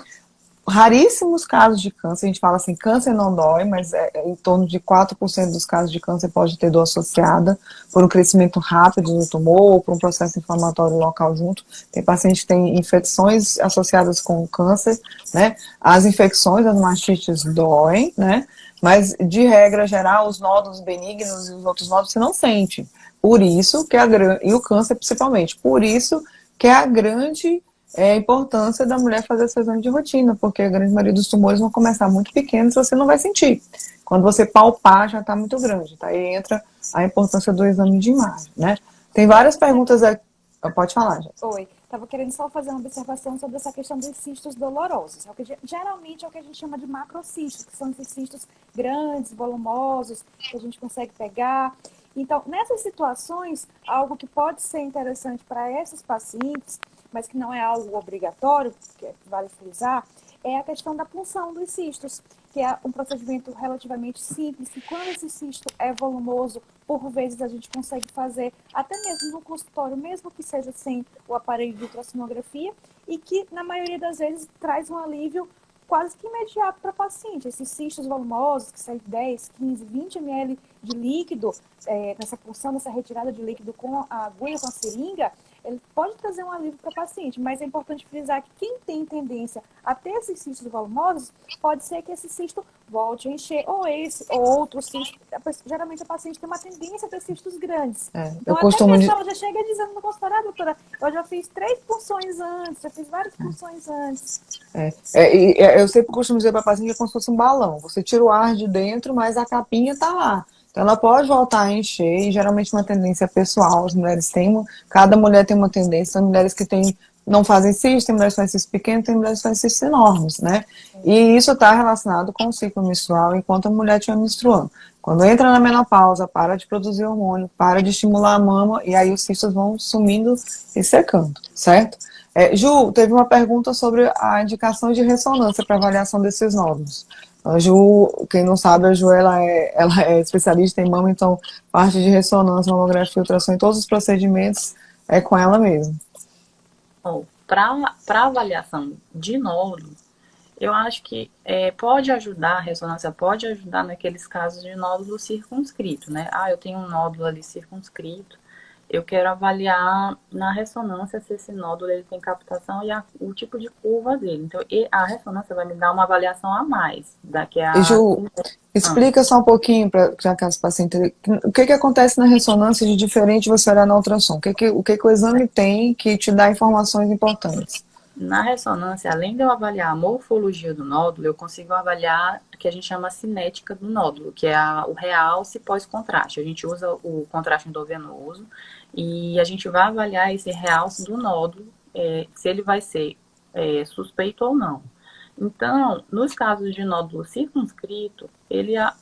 Raríssimos casos de câncer, a gente fala assim, câncer não dói, mas em torno de 4% dos casos de câncer pode ter dor associada por um crescimento rápido do tumor ou por um processo inflamatório local junto. Tem paciente que tem infecções associadas com o câncer, né? As infecções, as mastites doem, né? Mas, de regra geral, os nódulos benignos e os outros nódulos você não sente. Por isso que e o câncer principalmente, por isso que é a grande a importância da mulher fazer esse exame de rotina, porque a grande maioria dos tumores vão começar muito pequenos e você não vai sentir. Quando você palpar, já está muito grande. Tá? Aí entra a importância do exame de imagem, né? Tem várias perguntas aqui. Pode falar, já. Oi, estava querendo só fazer uma observação sobre essa questão dos cistos dolorosos. É o que, geralmente é o que a gente chama de macrocistos, que são esses cistos grandes, volumosos, que a gente consegue pegar. Então, nessas situações, algo que pode ser interessante para esses pacientes, mas que não é algo obrigatório, que vale frisar, é a questão da punção dos cistos, que é um procedimento relativamente simples, e quando esse cisto é volumoso, por vezes a gente consegue fazer até mesmo no consultório, mesmo que seja sem o aparelho de ultrassonografia, e que na maioria das vezes traz um alívio quase que imediato para o paciente. Esses cistos volumosos, que saem 10, 15, 20 ml de líquido, nessa punção, nessa retirada de líquido com a agulha, com a seringa, ele pode trazer um alívio para o paciente, mas é importante frisar que quem tem tendência a ter esses cistos volumosos, pode ser que esse cisto volte a encher, ou esse, ou outro cisto. Geralmente a paciente tem uma tendência a ter cistos grandes. Então, Eu até costumo mesmo ela já chega dizendo no consultório, doutora, eu já fiz 3 punções antes, já fiz várias punções antes. Eu sempre costumo dizer para a paciente que é como se fosse um balão. Você tira o ar de dentro, mas a capinha está lá. Então, ela pode voltar a encher, e geralmente uma tendência pessoal. As mulheres têm, cada mulher tem uma tendência. Tem mulheres que não fazem cistos, tem mulheres que fazem cistos pequenos, tem mulheres que fazem cistos enormes, né? E isso está relacionado com o ciclo menstrual enquanto a mulher estiver menstruando. Quando entra na menopausa, para de produzir hormônio, para de estimular a mama, e aí os cistos vão sumindo e secando, certo? Ju, teve uma pergunta sobre a indicação de ressonância para avaliação desses nódulos. A Ju, quem não sabe, a Ju ela é especialista em mama, então parte de ressonância, mamografia, ultrassom, em todos os procedimentos é com ela mesmo. Para avaliação de nódulo, eu acho que pode ajudar, a ressonância pode ajudar naqueles casos de nódulo circunscrito, né? Eu tenho um nódulo ali circunscrito, eu quero avaliar na ressonância se esse nódulo ele tem captação e o tipo de curva dele. Então, a ressonância vai me dar uma avaliação a mais, daqui E a... Ju, explica só um pouquinho, já que as pacientes o que acontece na ressonância de diferente você olhar na ultrassom? O que o exame tem que te dá informações importantes? Na ressonância, além de eu avaliar a morfologia do nódulo, eu consigo avaliar o que a gente chama a cinética do nódulo, que é o realce pós-contraste. A gente usa o contraste endovenoso e a gente vai avaliar esse realce do nódulo, se ele vai ser suspeito ou não. Então, nos casos de nódulo circunscrito, ele às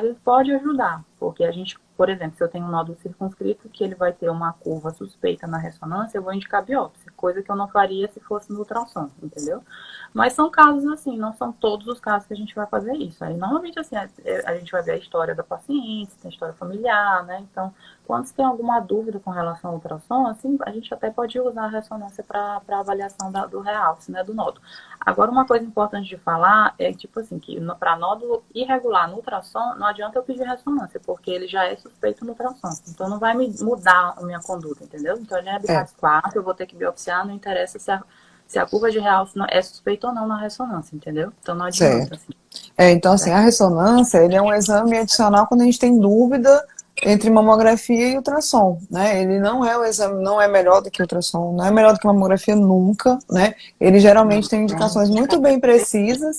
vezes pode ajudar, porque a gente, por exemplo, se eu tenho um nódulo circunscrito que ele vai ter uma curva suspeita na ressonância, eu vou indicar biópsia, coisa que eu não faria se fosse no ultrassom, entendeu? Mas são casos assim, não são todos os casos que a gente vai fazer isso. Aí, normalmente, assim, a gente vai ver a história da paciente, tem a história familiar, né? Então, quando você tem alguma dúvida com relação ao ultrassom, assim, a gente até pode usar a ressonância para avaliação do realce, né, do nódulo. Agora, uma coisa importante de falar é, tipo assim, que para nódulo irregular no ultrassom, não adianta eu pedir ressonância, porque ele já é suspeito no ultrassom. Então, não vai me mudar a minha conduta, entendeu? Então, ele é BRAF 4, eu vou ter que biopsiar, não interessa se a curva de realce é suspeita ou não na ressonância, entendeu? Então, não adianta, assim. Então, assim, a ressonância, ele é um exame adicional quando a gente tem dúvida entre mamografia e ultrassom, né? Ele não é o exame, não é melhor do que o ultrassom, não é melhor do que a mamografia nunca, né? Ele geralmente tem indicações muito bem precisas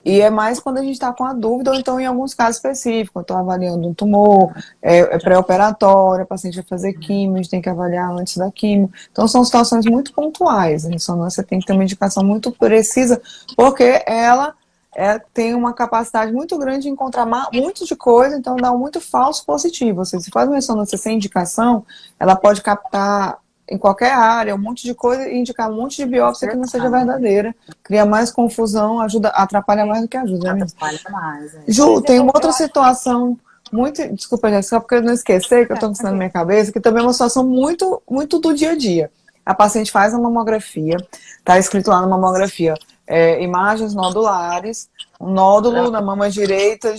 e é mais quando a gente está com a dúvida ou então em alguns casos específicos. Eu estou avaliando um tumor, é pré-operatório, a paciente vai fazer químio, a gente tem que avaliar antes da químio. Então são situações muito pontuais. A ressonância tem que ter uma indicação muito precisa, porque ela tem uma capacidade muito grande de encontrar muito de coisa, então dá um muito falso positivo. Ou seja, se faz uma ressonância sem indicação, ela pode captar em qualquer área um monte de coisa e indicar um monte de biópsia que não seja verdadeira. Cria mais confusão, atrapalha mais do que ajuda. Né? Atrapalha mais. Ju, tem uma outra situação muito. Desculpa, gente, só porque eu não esqueci, que eu estou ensinando na minha cabeça, que também é uma situação muito, muito do dia a dia. A paciente faz a mamografia, está escrito lá na mamografia, imagens nodulares, um nódulo na mama direita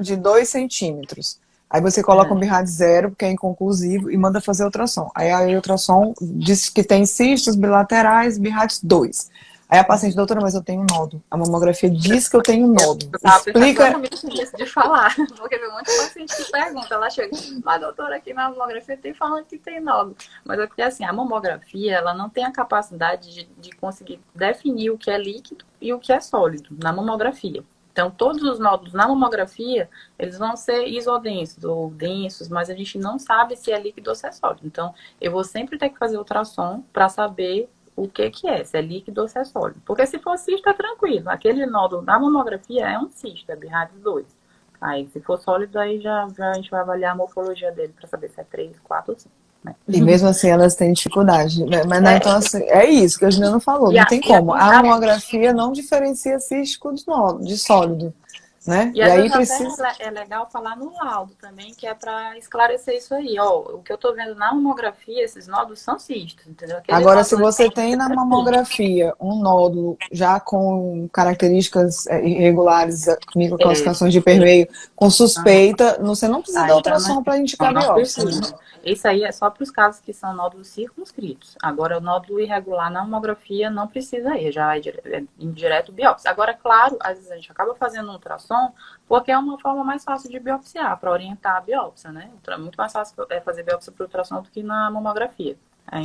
de 2 centímetros. Aí você coloca um BIRAD 0, porque é inconclusivo, e manda fazer ultrassom. Aí a ultrassom diz que tem cistos bilaterais, BIRAD 2. Aí a paciente, doutora, mas eu tenho um nódulo. A mamografia diz que eu tenho um nódulo. Explica isso de falar, porque tem um monte de paciente que pergunta, ela chega, mas doutora, aqui na mamografia tem falando que tem nódulo. Mas é porque assim, a mamografia, ela não tem a capacidade de conseguir definir o que é líquido e o que é sólido na mamografia. Então, todos os nódulos na mamografia, eles vão ser isodensos ou densos, mas a gente não sabe se é líquido ou se é sólido. Então, eu vou sempre ter que fazer ultrassom para saber o que é, se é líquido ou se é sólido. Porque se for cisto, é tranquilo. Aquele nódulo da mamografia é um cisto, é BIRAD 2. Aí, se for sólido, aí já a gente vai avaliar a morfologia dele para saber se é 3, 4 ou 5. Né? E mesmo assim elas têm dificuldade. Né? Mas então, assim, é isso que a Juliana falou, não tem como. A mamografia não diferencia cístico de sólido. Né? E aí precisa... é legal falar no laudo também, que é para esclarecer isso aí. Ó, o que eu estou vendo na mamografia, esses nódulos são cistos, entendeu? Agora, se você tem na mamografia um nódulo já com características irregulares, microcalcificações de permeio, com suspeita, você não precisa dar ultrassom para indicar biópsia. Isso aí é só para os casos que são nódulos circunscritos. Agora, o nódulo irregular na mamografia não precisa ir, já é direto biópsia. Agora, claro, às vezes a gente acaba fazendo um ultrassom porque é uma forma mais fácil de biopsiar, para orientar a biópsia, né? É muito mais fácil fazer biópsia por ultrassom do que na mamografia.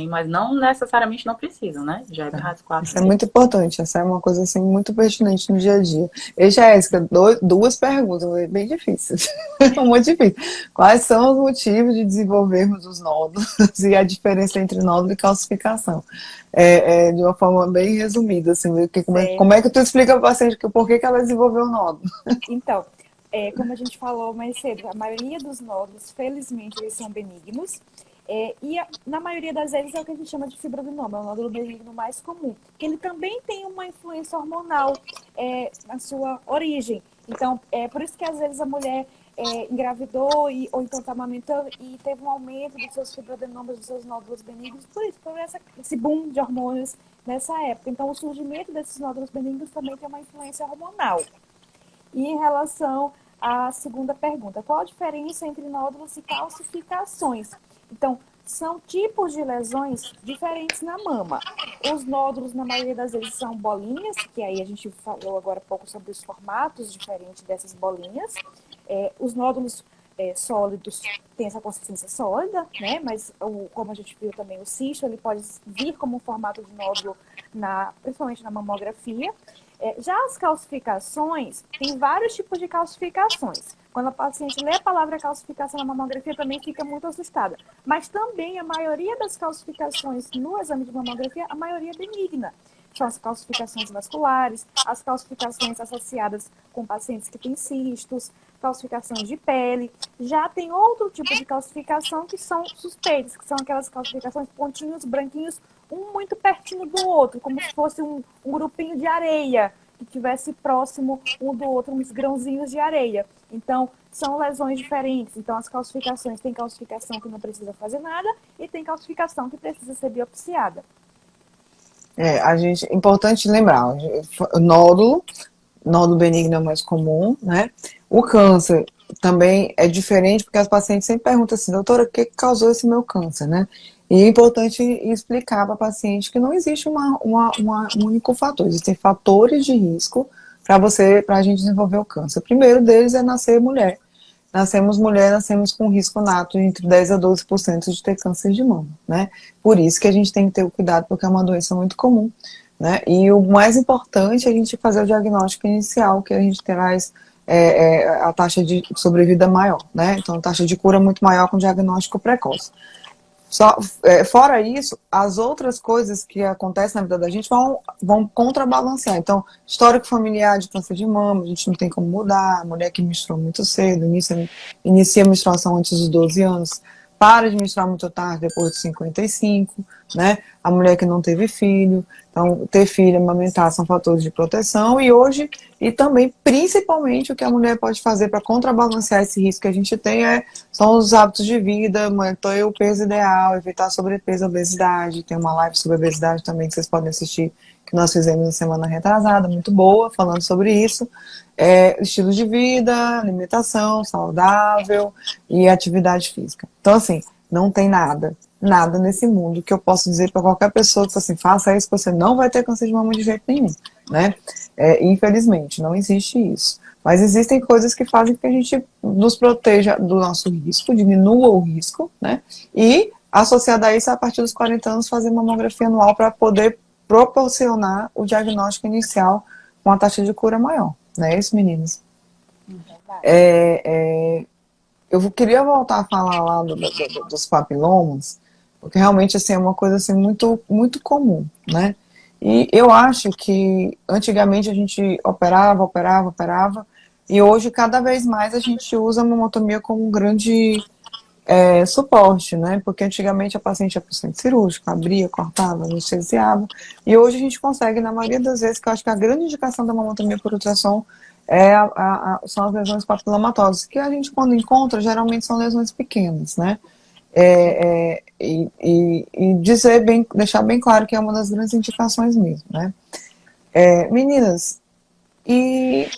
Mas não necessariamente não precisam, né? Já é BIRAD 4. Isso é muito importante, essa é uma coisa assim muito pertinente no dia a dia. E Jéssica, duas perguntas, bem difíceis. Muito difícil. Quais são os motivos de desenvolvermos os nódulos e a diferença entre nódulo e calcificação? De uma forma bem resumida, assim, como é que tu explica para o paciente por que ela desenvolveu o nódulo? Então, como a gente falou mais cedo, a maioria dos nódulos, felizmente, eles são benignos. Na maioria das vezes é o que a gente chama de fibroadenoma, é o nódulo benigno mais comum. Ele também tem uma influência hormonal na sua origem. Então, é por isso que às vezes a mulher engravidou ou então está amamentando e teve um aumento dos seus fibroadenomas, dos seus nódulos benignos, por isso, por esse boom de hormônios nessa época. Então, o surgimento desses nódulos benignos também tem uma influência hormonal. E em relação a segunda pergunta. Qual a diferença entre nódulos e calcificações? Então, são tipos de lesões diferentes na mama. Os nódulos, na maioria das vezes, são bolinhas, que aí a gente falou agora há pouco sobre os formatos diferentes dessas bolinhas. Os nódulos sólidos têm essa consistência sólida, né? Mas, como a gente viu também, o cisto, ele pode vir como um formato de nódulo, principalmente na mamografia. Já as calcificações, tem vários tipos de calcificações. Quando a paciente lê a palavra calcificação na mamografia, também fica muito assustada. Mas também a maioria das calcificações no exame de mamografia, a maioria é benigna. São as calcificações vasculares, as calcificações associadas com pacientes que têm cistos, calcificações de pele. Já tem outro tipo de calcificação que são suspeitas, que são aquelas calcificações pontinhos branquinhos, um muito pertinho do outro, como se fosse um grupinho de areia que estivesse próximo um do outro, uns grãozinhos de areia. Então, são lesões diferentes. Então, as calcificações, tem calcificação que não precisa fazer nada e tem calcificação que precisa ser biopsiada. Importante lembrar, nódulo benigno é o mais comum, né? O câncer também é diferente, porque as pacientes sempre perguntam assim, doutora, o que causou esse meu câncer, né? E é importante explicar para a paciente que não existe um único fator, existem fatores de risco para a gente desenvolver o câncer. O primeiro deles é nascer mulher. Nascemos mulher, nascemos com risco nato de entre 10 a 12% de ter câncer de mama, né? Por isso que a gente tem que ter o cuidado, porque é uma doença muito comum, né? E o mais importante é a gente fazer o diagnóstico inicial, que a gente traz a taxa de sobrevida maior, né? Então, a taxa de cura muito maior com diagnóstico precoce. Fora isso, as outras coisas que acontecem na vida da gente vão contrabalancear. Então, histórico familiar de câncer de mama, a gente não tem como mudar. A mulher que menstruou muito cedo, inicia a menstruação antes dos 12 anos, para de menstruar muito tarde, depois dos 55, né? A mulher que não teve filho. Então, ter filho, amamentar são fatores de proteção. E também, principalmente, o que a mulher pode fazer para contrabalancear esse risco que a gente tem são os hábitos de vida, manter o peso ideal, evitar sobrepeso e obesidade. Tem uma live sobre obesidade também que vocês podem assistir, que nós fizemos na semana retrasada, muito boa, falando sobre isso. Estilo de vida, alimentação saudável e atividade física. Então, assim, não tem nada nesse mundo que eu possa dizer para qualquer pessoa que assim, faça isso, que você não vai ter câncer de mama de jeito nenhum, né? Infelizmente, não existe isso. Mas existem coisas que fazem que a gente nos proteja do nosso risco, diminua o risco, né? E, associado a isso, a partir dos 40 anos, fazer mamografia anual para poder proporcionar o diagnóstico inicial com a taxa de cura maior. Não é isso, meninas? Eu queria voltar a falar lá dos papilomas, porque realmente assim, é uma coisa assim, muito, muito comum, né? E eu acho que antigamente a gente operava, e hoje cada vez mais a gente usa a mamotomia como um grande suporte, né? Porque antigamente a paciente ia para o centro cirúrgico, abria, cortava, anestesiava, e hoje a gente consegue, na maioria das vezes, que eu acho que a grande indicação da mamotomia por ultrassom são as lesões papilomatosas, que a gente quando encontra, geralmente são lesões pequenas, né? E deixar bem claro que é uma das grandes indicações mesmo, né? Meninas, e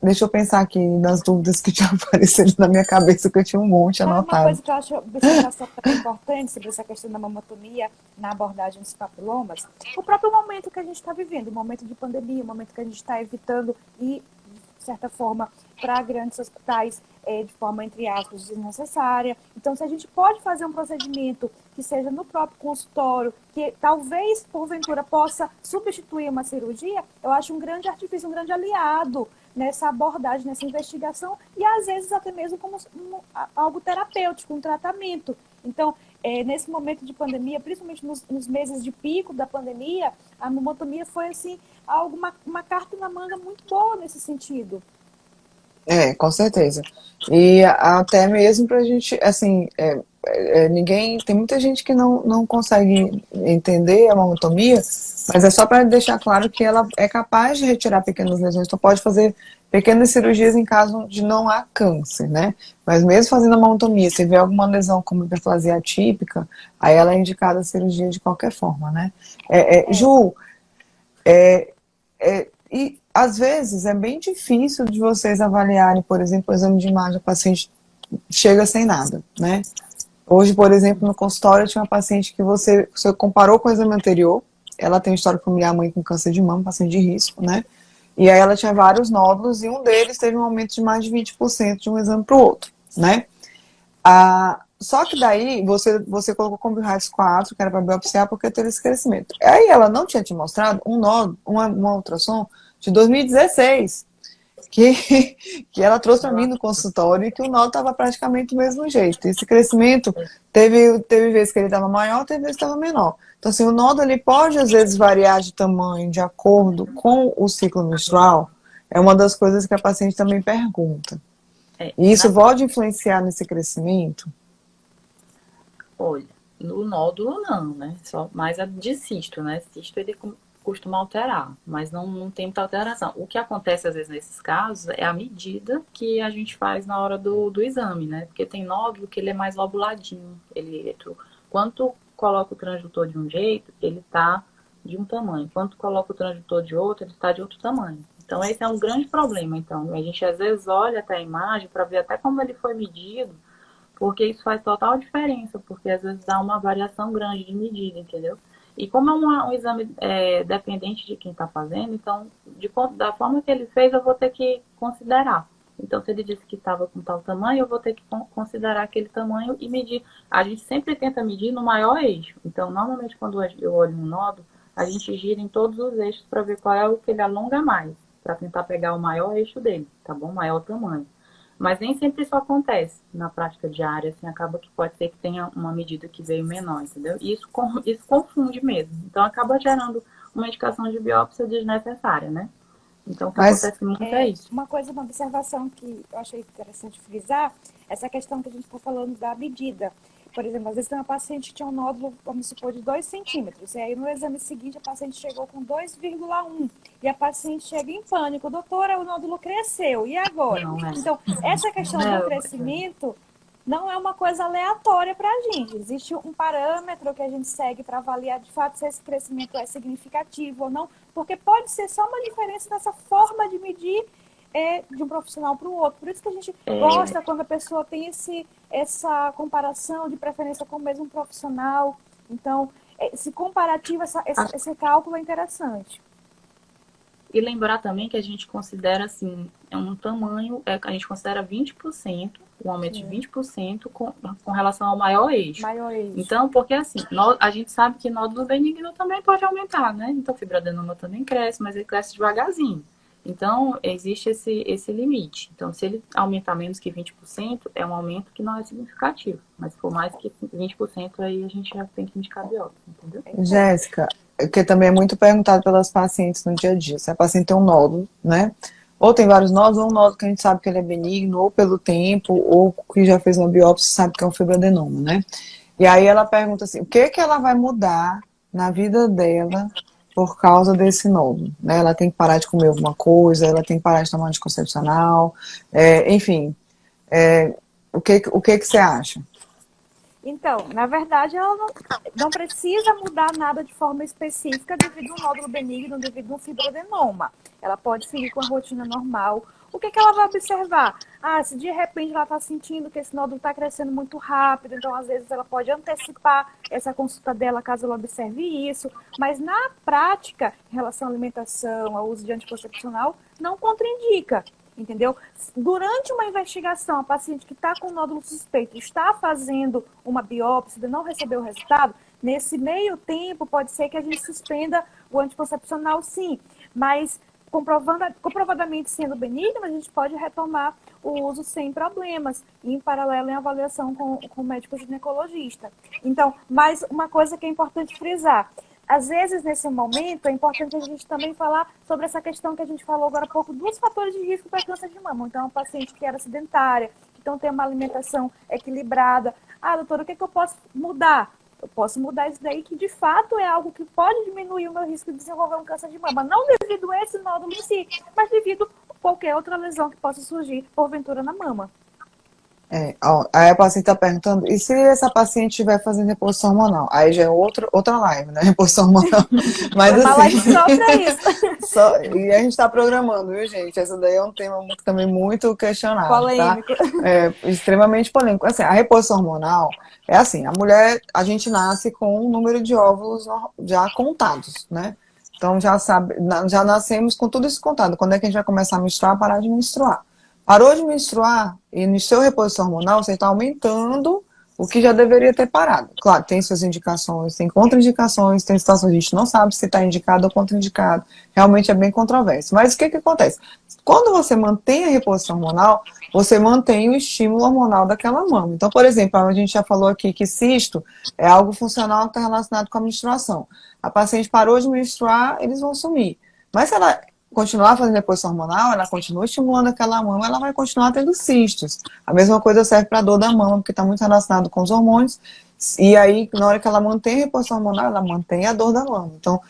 deixa eu pensar aqui nas dúvidas que tinham aparecido na minha cabeça, que eu tinha um monte anotado. Uma coisa que eu acho observação também importante sobre essa questão da mamotomia na abordagem dos papilomas, o próprio momento que a gente está vivendo, o momento de pandemia, o momento que a gente está evitando ir, de certa forma, para grandes hospitais de forma, entre aspas, desnecessária. Então, se a gente pode fazer um procedimento que seja no próprio consultório, que talvez, porventura, possa substituir uma cirurgia, eu acho um grande artifício, um grande aliado nessa abordagem, nessa investigação, e às vezes até mesmo como algo terapêutico, um tratamento. Então, nesse momento de pandemia, principalmente nos meses de pico da pandemia, a mamotomia foi assim, uma carta na manga muito boa nesse sentido. Com certeza. E até mesmo pra gente, assim, tem muita gente que não consegue entender a mamotomia, mas é só para deixar claro que ela é capaz de retirar pequenas lesões, então pode fazer pequenas cirurgias em caso de não há câncer, né? Mas mesmo fazendo a mamotomia, se tiver alguma lesão como hiperplasia atípica, aí ela é indicada a cirurgia de qualquer forma, né? Ju, e às vezes é bem difícil de vocês avaliarem, por exemplo, o exame de imagem, o paciente chega sem nada, né? Hoje, por exemplo, no consultório, eu tinha uma paciente que você comparou com o exame anterior, ela tem história familiar, mãe com câncer de mama, paciente de risco, né? E aí ela tinha vários nódulos e um deles teve um aumento de mais de 20% de um exame para o outro, né? Só que daí você colocou como BioRads 4, que era para biopsiar, porque teve esse crescimento. Aí ela não tinha te mostrado um nódulo, uma ultrassom de 2016, que ela trouxe para mim no consultório e que o nódulo estava praticamente do mesmo jeito. Esse crescimento, teve vezes que ele estava maior, teve vezes que estava menor. Então, assim, o nódulo ele pode, às vezes, variar de tamanho de acordo com o ciclo menstrual. É uma das coisas que a paciente também pergunta. E isso pode influenciar nesse crescimento? Olha, no nódulo não, né? Só mais a de cisto, né? Cisto ele costuma alterar, mas não tem muita alteração. O que acontece às vezes nesses casos é a medida que a gente faz na hora do exame, né? Porque tem nódulo que ele é mais lobuladinho. Quando tu coloca o transdutor de um jeito, ele tá de um tamanho. Quando tu coloca o transdutor de outro, ele tá de outro tamanho. Então esse é um grande problema. Então a gente às vezes olha até a imagem para ver até como ele foi medido, porque isso faz total diferença, porque às vezes dá uma variação grande de medida, entendeu? E como é um exame dependente de quem está fazendo, então, da forma que ele fez, eu vou ter que considerar. Então, se ele disse que estava com tal tamanho, eu vou ter que considerar aquele tamanho e medir. A gente sempre tenta medir no maior eixo. Então, normalmente, quando eu olho um nódulo, a gente gira em todos os eixos para ver qual é o que ele alonga mais, para tentar pegar o maior eixo dele, tá bom? O maior tamanho. Mas nem sempre isso acontece na prática diária, assim, acaba que pode ser que tenha uma medida que veio menor, entendeu? E isso confunde mesmo. Então, acaba gerando uma indicação de biópsia desnecessária, né? Então, o que acontece muito é isso. Uma observação que eu achei interessante frisar, essa questão que a gente está falando da medida. Por exemplo, às vezes tem uma paciente que tinha um nódulo, vamos supor, de 2 centímetros. E aí, no exame seguinte, a paciente chegou com 2,1. E a paciente chega em pânico. Doutora, o nódulo cresceu. E agora? Então, essa questão do crescimento não é uma coisa aleatória para a gente. Existe um parâmetro que a gente segue para avaliar, de fato, se esse crescimento é significativo ou não. Porque pode ser só uma diferença nessa forma de medir de um profissional para o outro. Por isso que a gente gosta quando a pessoa tem essa comparação de preferência com o mesmo profissional. Então, esse comparativo, esse cálculo é interessante. E lembrar também que a gente considera, assim, um tamanho, a gente considera 20%, um aumento de 20% com relação ao maior eixo. Então, porque assim, a gente sabe que nódulo benigno também pode aumentar, né? Então, fibroadenoma também cresce, mas ele cresce devagarzinho. Então, existe esse limite. Então, se ele aumentar menos que 20%, é um aumento que não é significativo. Mas se for mais que 20%, aí a gente já tem que indicar biópsia, entendeu? Jéssica, que também é muito perguntado pelas pacientes no dia a dia. Se a paciente tem um nódulo, né? Ou tem vários nódulos, ou um nódulo que a gente sabe que ele é benigno, ou pelo tempo, ou que já fez uma biópsia sabe que é um fibroadenoma, né? E aí ela pergunta assim, o que ela vai mudar na vida dela por causa desse nódulo, né? Ela tem que parar de comer alguma coisa, ela tem que parar de tomar anticoncepcional, enfim. O que você acha? Então, na verdade, ela não precisa mudar nada de forma específica devido a um nódulo benigno, devido a um fibroadenoma. Ela pode seguir com a rotina normal. O que ela vai observar? Se de repente ela está sentindo que esse nódulo está crescendo muito rápido, então às vezes ela pode antecipar essa consulta dela caso ela observe isso. Mas na prática, em relação à alimentação, ao uso de anticoncepcional, não contraindica. Entendeu? Durante uma investigação, a paciente que está com nódulo suspeito está fazendo uma biópsia e não recebeu o resultado, nesse meio tempo pode ser que a gente suspenda o anticoncepcional, sim, mas comprovadamente sendo benigno, a gente pode retomar o uso sem problemas, e em paralelo em avaliação com o médico ginecologista. Então, mais uma coisa que é importante frisar, às vezes, nesse momento, é importante a gente também falar sobre essa questão que a gente falou agora há pouco, dos fatores de risco para câncer de mama. Então, uma paciente que era sedentária, que então tem uma alimentação equilibrada. Doutora, o que eu posso mudar? Eu posso mudar isso daí, que de fato é algo que pode diminuir o meu risco de desenvolver um câncer de mama. Não devido a esse nódulo em si, mas devido a qualquer outra lesão que possa surgir, porventura, na mama. Ó, aí a paciente está perguntando, e se essa paciente estiver fazendo reposição hormonal? Aí já é outra live, né? Reposição hormonal. Mas Uma live assim, só pra isso. e a gente está programando, viu, gente? Essa daí é um tema também muito questionado, tá? Polêmico. Extremamente polêmico. Assim, a reposição hormonal é assim, a mulher, a gente nasce com um número de óvulos já contados, né? Então já nascemos com tudo isso contado. Quando é que a gente vai começar a menstruar, parar de menstruar? Parou de menstruar e no seu reposição hormonal você está aumentando o que já deveria ter parado. Claro, tem suas indicações, tem contraindicações, tem situações que a gente não sabe se está indicado ou contraindicado. Realmente é bem controverso. Mas o que acontece? Quando você mantém a reposição hormonal, você mantém o estímulo hormonal daquela mama. Então, por exemplo, a gente já falou aqui que cisto é algo funcional que está relacionado com a menstruação. A paciente parou de menstruar, eles vão sumir. Mas se ela continuar fazendo reposição hormonal, ela continua estimulando aquela mama, ela vai continuar tendo cistos. A mesma coisa serve para a dor da mama, porque está muito relacionado com os hormônios. E aí, na hora que ela mantém a reposição hormonal, ela mantém a dor da mama. Então,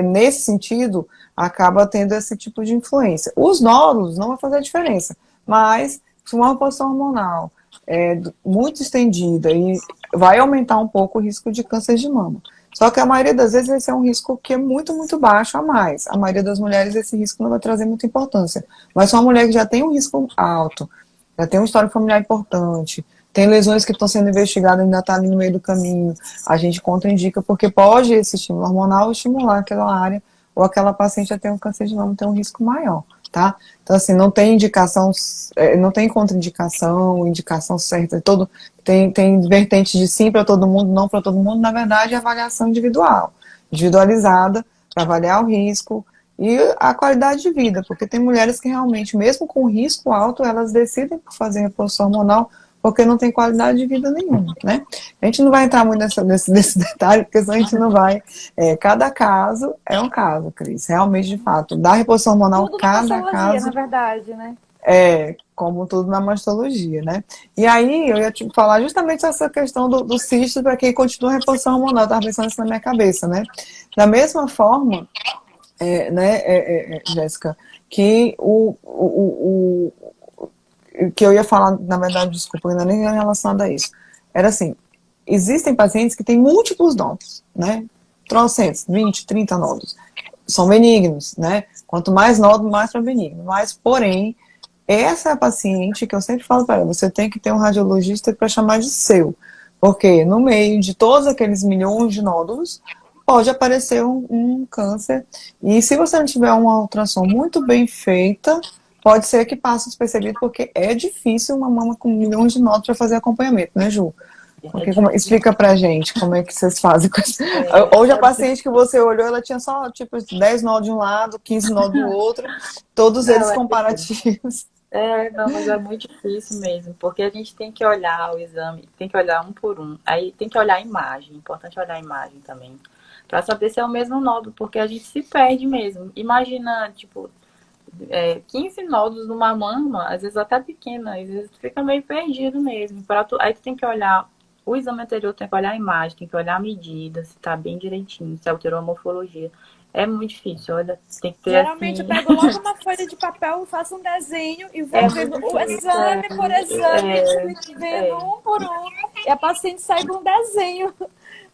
nesse sentido, acaba tendo esse tipo de influência. Os nódulos não vai fazer diferença, mas se uma reposição hormonal muito estendida e vai aumentar um pouco o risco de câncer de mama. Só que a maioria das vezes esse é um risco que é muito, muito baixo a mais. A maioria das mulheres esse risco não vai trazer muita importância. Mas se uma mulher que já tem um risco alto, já tem uma história familiar importante, tem lesões que estão sendo investigadas e ainda está ali no meio do caminho, a gente contraindica porque pode esse estímulo hormonal estimular aquela área ou aquela paciente a ter um câncer de mama, ter um risco maior, tá? Então, assim, não tem indicação, não tem contraindicação, indicação certa, tem vertentes de sim para todo mundo, não para todo mundo, na verdade é avaliação individual, individualizada, para avaliar o risco e a qualidade de vida, porque tem mulheres que realmente, mesmo com risco alto, elas decidem por fazer reposição hormonal porque não tem qualidade de vida nenhuma, né? A gente não vai entrar muito nesse detalhe, porque senão a gente não vai... cada caso é um caso, Cris, realmente, de fato. Da reposição hormonal, Tudo na cada mastologia, caso... na verdade, né? como tudo na mastologia, né? E aí, eu ia te falar justamente essa questão do cisto para quem continua a reposição hormonal, eu estava pensando isso na minha cabeça, né? Da mesma forma, Jéssica, que que eu ia falar, na verdade, desculpa, ainda nem relacionado a isso. Era assim, existem pacientes que têm múltiplos nódulos, né? Trocentos, 20, 30 nódulos. São benignos, né? Quanto mais nódulo, mais para benigno. Mas, porém, essa paciente que eu sempre falo para ela, você tem que ter um radiologista para chamar de seu. Porque no meio de todos aqueles milhões de nódulos, pode aparecer um câncer. E se você não tiver uma ultrassom muito bem feita, pode ser que passe despercebido, porque é difícil uma mama com milhões de nódulos para fazer acompanhamento, né, Ju? Porque, explica pra gente como é que vocês fazem com isso. Hoje a paciente que você olhou, ela tinha só tipo 10 nódulos de um lado, 15 nódulos do outro, todos eles comparativos. Não, mas é muito difícil mesmo, porque a gente tem que olhar o exame, tem que olhar um por um, aí tem que olhar a imagem, é importante olhar a imagem também, para saber se é o mesmo nódulo, porque a gente se perde mesmo. Imagina, tipo, 15 nódulos numa mama, às vezes até pequena, às vezes tu fica meio perdido mesmo. Aí tu tem que olhar o exame anterior, tem que olhar a imagem, tem que olhar a medida, se tá bem direitinho, se alterou a morfologia. É muito difícil, olha, tem que ter Geralmente assim... eu pego logo uma folha de papel, faço um desenho e vou vendo o exame por exame, vendo um por um, e a paciente sai com um desenho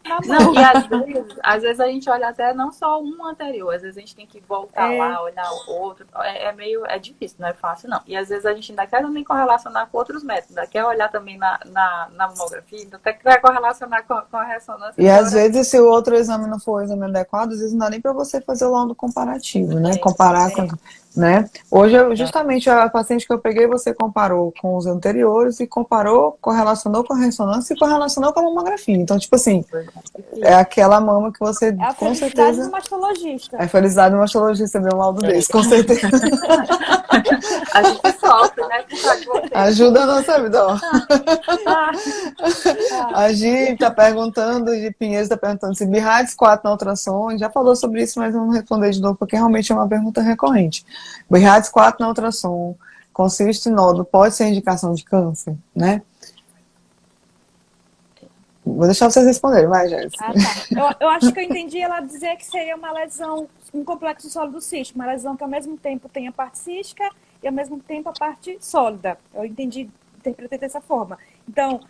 na mão. Não, e às vezes a gente olha até não só um anterior, às vezes a gente tem que voltar lá, olhar o outro, é difícil, não é fácil não. E às vezes a gente ainda quer também correlacionar com outros métodos, ainda quer olhar também na mamografia, ainda quer correlacionar com a ressonância. E às vezes se o outro exame não for o exame adequado, às vezes não dá nem para você fazer o laudo comparativo, né? Comparar com... Né? Hoje, justamente, a paciente que eu peguei, você comparou com os anteriores e correlacionou com a ressonância e correlacionou com a mamografia. Então, tipo assim, é aquela mama que você, com certeza... É a felicidade do mastologista. É a felicidade do mastologista ver um laudo desse, com certeza. A gente sofre, né? Ajuda a nossa vida, ó. A Gi tá perguntando, Gi Pinheiro tá perguntando se BIRADS 4 na ultrassom, já falou sobre isso, mas vamos responder de novo, porque realmente é uma pergunta recorrente. BIRADS 4 na ultrassom, com cisto e nódulo, pode ser indicação de câncer, né? Vou deixar vocês responderem, vai, Jéssica. Tá. Eu acho que eu entendi ela dizer que seria uma lesão, um complexo sólido cístico, uma lesão que ao mesmo tempo tem a parte cística e ao mesmo tempo a parte sólida. Eu entendi interpretei dessa forma. Então,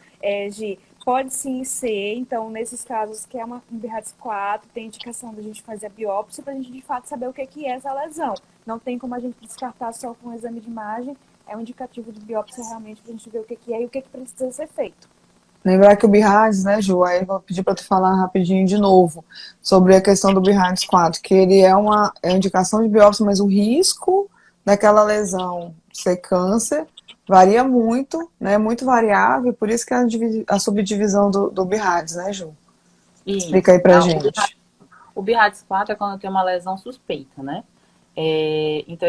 Gi, pode sim ser, então, nesses casos que é um BIRADS 4, tem indicação da gente fazer a biópsia para a gente, de fato, saber o que é essa lesão. Não tem como a gente descartar só com um exame de imagem, é um indicativo de biópsia realmente para a gente ver o que é e o que precisa ser feito. Lembrar que o BIRADS, né, Ju, aí eu vou pedir para tu falar rapidinho de novo sobre a questão do BIRADS 4, que ele é uma indicação de biópsia, mas o risco daquela lesão ser câncer varia muito, né, muito variável, por isso que é a subdivisão do BIRADS, né, Ju? Explica aí pra gente. O BIRADS 4 é quando tem uma lesão suspeita, né? Então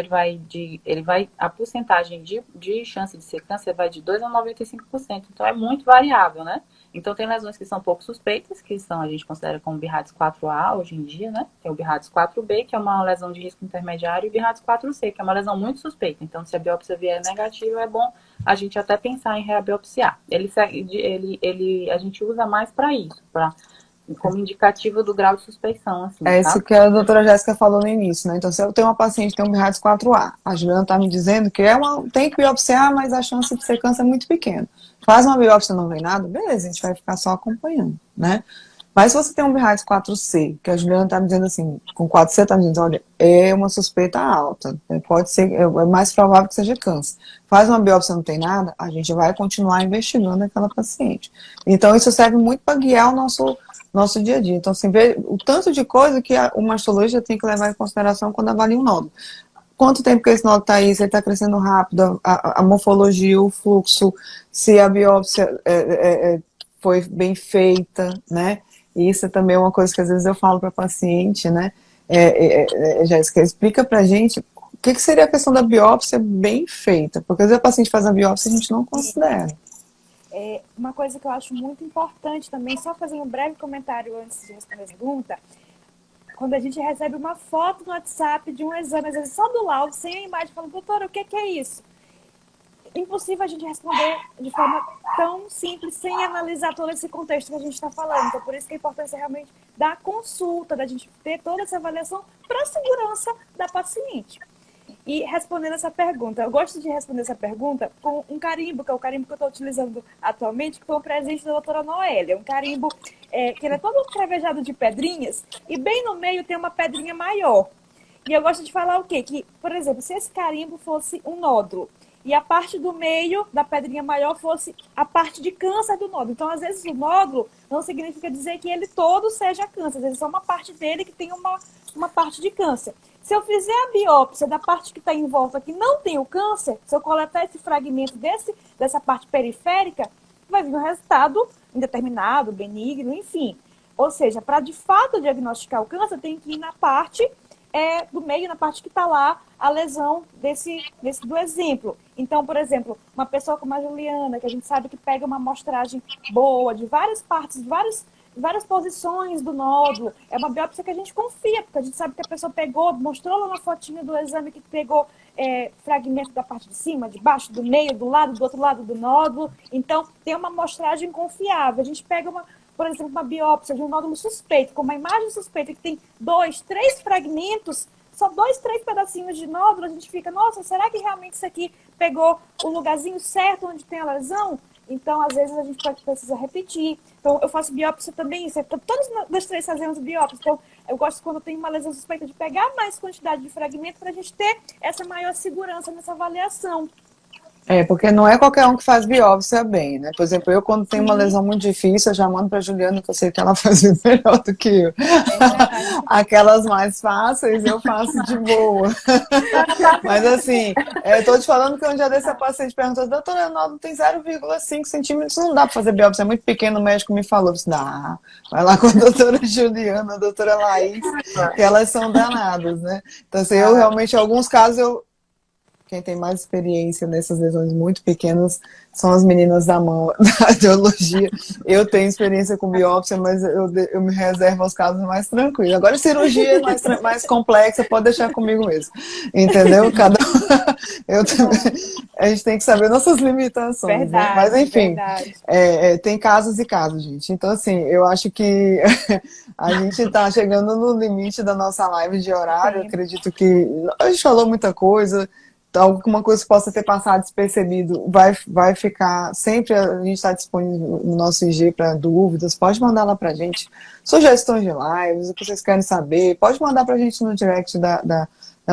a porcentagem de chance de ser câncer vai de 2 a 95%, então é muito variável, né? Então tem lesões que são pouco suspeitas, que a gente considera como BIRADS 4A hoje em dia, né? Tem o BIRADS 4B, que é uma lesão de risco intermediário, e o BIRADS 4C, que é uma lesão muito suspeita. Então, se a biópsia vier negativa, é bom a gente até pensar em reabiopsiar. A gente usa mais para isso, como indicativo do grau de suspeição, assim, É isso que a doutora Jéssica falou no início, né? Então, se eu tenho uma paciente que tem um BIRADS 4A, a Juliana está me dizendo que tem que biopsiar, mas a chance de ser câncer é muito pequena. Faz uma biópsia e não vem nada, beleza, a gente vai ficar só acompanhando, né? Mas se você tem um BIRADS 4C, que a Juliana está me dizendo assim, com 4C está me dizendo, olha, é uma suspeita alta, pode ser, é mais provável que seja câncer. Faz uma biópsia e não tem nada, a gente vai continuar investigando aquela paciente. Então, isso serve muito para guiar o nosso dia a dia. Então, assim, vê o tanto de coisa que o mastologista tem que levar em consideração quando avalia um nódulo. Quanto tempo que esse nódulo está aí, se ele está crescendo rápido, a morfologia, o fluxo, se a biópsia foi bem feita, né? E isso também é uma coisa que às vezes eu falo para paciente, né? Jéssica, explica pra gente o que seria a questão da biópsia bem feita, porque às vezes a paciente faz a biópsia e a gente não considera. Uma coisa que eu acho muito importante também, só fazendo um breve comentário antes de responder a pergunta, quando a gente recebe uma foto no WhatsApp de um exame, às vezes só do laudo, sem a imagem, falando, doutora, o que é isso? Impossível a gente responder de forma tão simples, sem analisar todo esse contexto que a gente está falando. Então, por isso que a importância realmente da consulta, da gente ter toda essa avaliação para a segurança da paciente. E respondendo essa pergunta, eu gosto de responder essa pergunta com um carimbo, que é o carimbo que eu estou utilizando atualmente, que foi um presente da doutora Noélia. Um carimbo que ele é todo cravejado de pedrinhas e bem no meio tem uma pedrinha maior. E eu gosto de falar o quê? Que, por exemplo, se esse carimbo fosse um nódulo e a parte do meio da pedrinha maior fosse a parte de câncer do nódulo. Então, às vezes, o nódulo não significa dizer que ele todo seja câncer. Às vezes, é uma parte dele que tem uma parte de câncer. Se eu fizer a biópsia da parte que está em volta que não tem o câncer, se eu coletar esse fragmento dessa parte periférica, vai vir um resultado indeterminado, benigno, enfim. Ou seja, para de fato diagnosticar o câncer, tem que ir na parte do meio, na parte que está lá a lesão do exemplo. Então, por exemplo, uma pessoa como a Juliana, que a gente sabe que pega uma amostragem boa de várias partes, várias posições do nódulo, é uma biópsia que a gente confia, porque a gente sabe que a pessoa pegou, mostrou lá na fotinha do exame que pegou fragmento da parte de cima, de baixo, do meio, do lado, do outro lado do nódulo. Então, tem uma amostragem confiável. A gente pega por exemplo, uma biópsia de um nódulo suspeito, com uma imagem suspeita que tem 2, 3 fragmentos, só 2, 3 pedacinhos de nódulo, a gente fica, nossa, será que realmente isso aqui pegou o lugarzinho certo onde tem a lesão? Então, às vezes, a gente precisa repetir. Então, eu faço biópsia também, todos nós 3 fazemos biópsia. Então, eu gosto quando tem uma lesão suspeita de pegar mais quantidade de fragmento para a gente ter essa maior segurança nessa avaliação. Porque não é qualquer um que faz biópsia bem, né? Por exemplo, eu quando tenho uma lesão muito difícil, eu já mando para a Juliana, que eu sei que ela faz melhor do que eu. Aquelas mais fáceis eu faço de boa. Mas assim, eu estou te falando que um dia desse a paciente perguntou, doutora, o nódulo tem 0,5 centímetros, não dá para fazer biópsia, é muito pequeno, o médico me falou, eu disse, dá, vai lá com a doutora Juliana, a doutora Laís, que elas são danadas, né? Então assim, eu realmente, em alguns casos, quem tem mais experiência nessas lesões muito pequenas são as meninas da mão, da radiologia. Eu tenho experiência com biópsia, mas eu me reservo aos casos mais tranquilos. Agora, cirurgia é mais complexa, pode deixar comigo mesmo. Entendeu? A gente tem que saber nossas limitações. Verdade, né? Mas, enfim, tem casos e casos, gente. Então, assim, eu acho que a gente está chegando no limite da nossa live de horário. Eu acredito que a gente falou muita coisa. alguma coisa que possa ter passado despercebido, vai ficar sempre, a gente está disponível no nosso IG para dúvidas, pode mandar lá para a gente sugestões de lives, o que vocês querem saber, pode mandar para a gente no direct da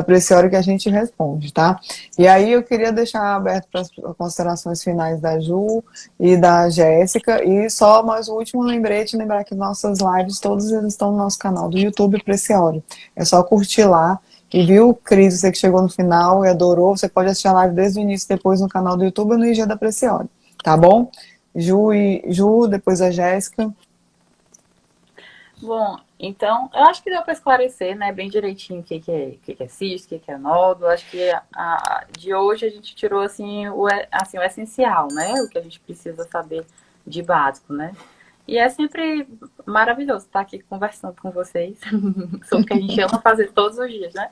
Preciori que a gente responde, tá? E aí eu queria deixar aberto para as considerações finais da Ju e da Jéssica, e só mais um último lembrete, lembrar que nossas lives, todas eles estão no nosso canal do YouTube Preciori, é só curtir lá. E viu, Cris, você que chegou no final e adorou, você pode assistir a live desde o início, depois no canal do YouTube ou no IG da Preciori, tá bom? Ju, depois a Jéssica. Bom, então, eu acho que deu para esclarecer, né, bem direitinho o que é cisto, o que é nódulo. Acho que de hoje a gente tirou, assim, o essencial, né, o que a gente precisa saber de básico, né. E é sempre maravilhoso estar aqui conversando com vocês sobre o que a gente ama fazer todos os dias, né?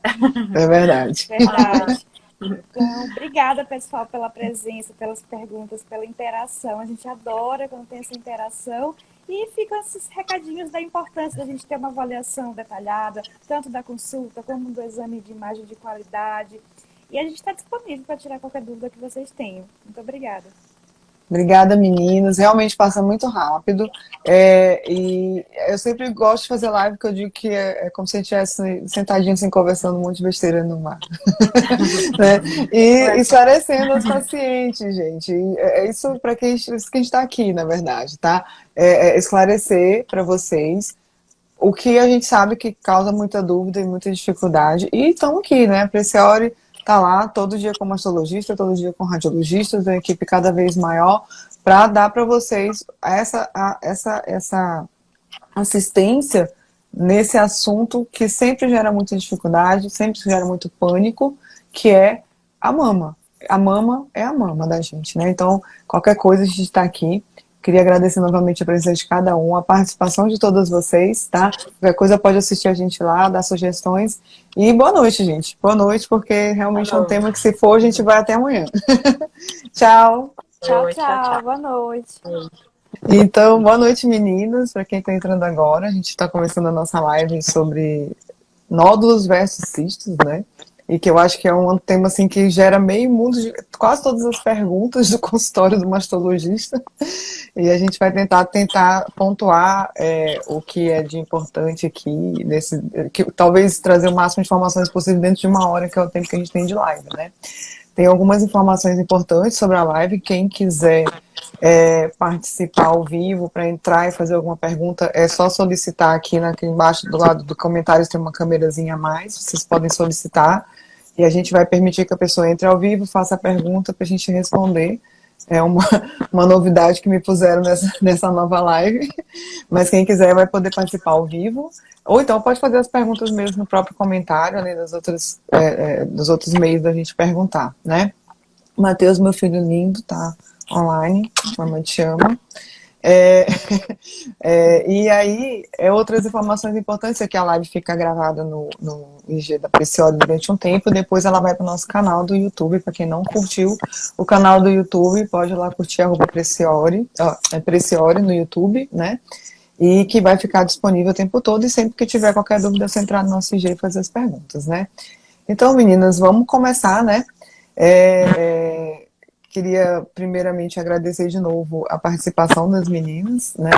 É verdade. Verdade. Então, obrigada, pessoal, pela presença, pelas perguntas, pela interação. A gente adora quando tem essa interação. E ficam esses recadinhos da importância da gente ter uma avaliação detalhada, tanto da consulta como do exame de imagem de qualidade. E a gente está disponível para tirar qualquer dúvida que vocês tenham. Muito obrigada. Obrigada, meninas. Realmente passa muito rápido. E eu sempre gosto de fazer live, porque eu digo que é como se a gente estivesse sentadinho assim, conversando um monte de besteira no mar. Né? E esclarecendo as pacientes, gente. É isso para que a gente está aqui, na verdade, tá? Esclarecer para vocês o que a gente sabe que causa muita dúvida e muita dificuldade. E estamos aqui, né? A Preciori tá lá todo dia com mastologista, todo dia com radiologista, uma equipe cada vez maior, para dar para vocês essa assistência nesse assunto que sempre gera muita dificuldade, sempre gera muito pânico, que é a mama. A mama é a mama da gente, né? Então, qualquer coisa a gente está aqui. Queria agradecer novamente a presença de cada um, a participação de todas vocês, tá? Qualquer coisa pode assistir a gente lá, dar sugestões. E boa noite, gente. Boa noite, porque realmente é um tema que, se for, a gente vai até amanhã. Tchau. Tchau. Boa noite. Então, boa noite, meninas. Para quem está entrando agora, a gente está começando a nossa live sobre nódulos versus cistos, né? E que eu acho que é um tema assim que gera meio mundo de quase todas as perguntas do consultório do mastologista. E a gente vai tentar pontuar o que é de importante aqui, talvez trazer o máximo de informações possível dentro de uma hora, que é o tempo que a gente tem de live, né? Tem algumas informações importantes sobre a live. Quem quiser participar ao vivo, para entrar e fazer alguma pergunta, é só solicitar aqui embaixo do lado do comentários, tem uma câmerazinha a mais, vocês podem solicitar, e a gente vai permitir que a pessoa entre ao vivo, faça a pergunta para a gente responder. É uma novidade que me puseram nessa nova live, mas quem quiser vai poder participar ao vivo, ou então pode fazer as perguntas mesmo no próprio comentário, além dos outros meios da gente perguntar, né? Matheus, meu filho lindo, tá online, mamãe te ama. E aí, outras informações importantes é que a live fica gravada no IG da Preciori durante um tempo, depois ela vai para o nosso canal do YouTube. Para quem não curtiu o canal do YouTube, pode ir lá curtir @Preciori, Preciori no YouTube, né? E que vai ficar disponível o tempo todo, e sempre que tiver qualquer dúvida, é só entrar no nosso IG e fazer as perguntas, né? Então, meninas, vamos começar, né? Queria primeiramente agradecer de novo a participação das meninas, né?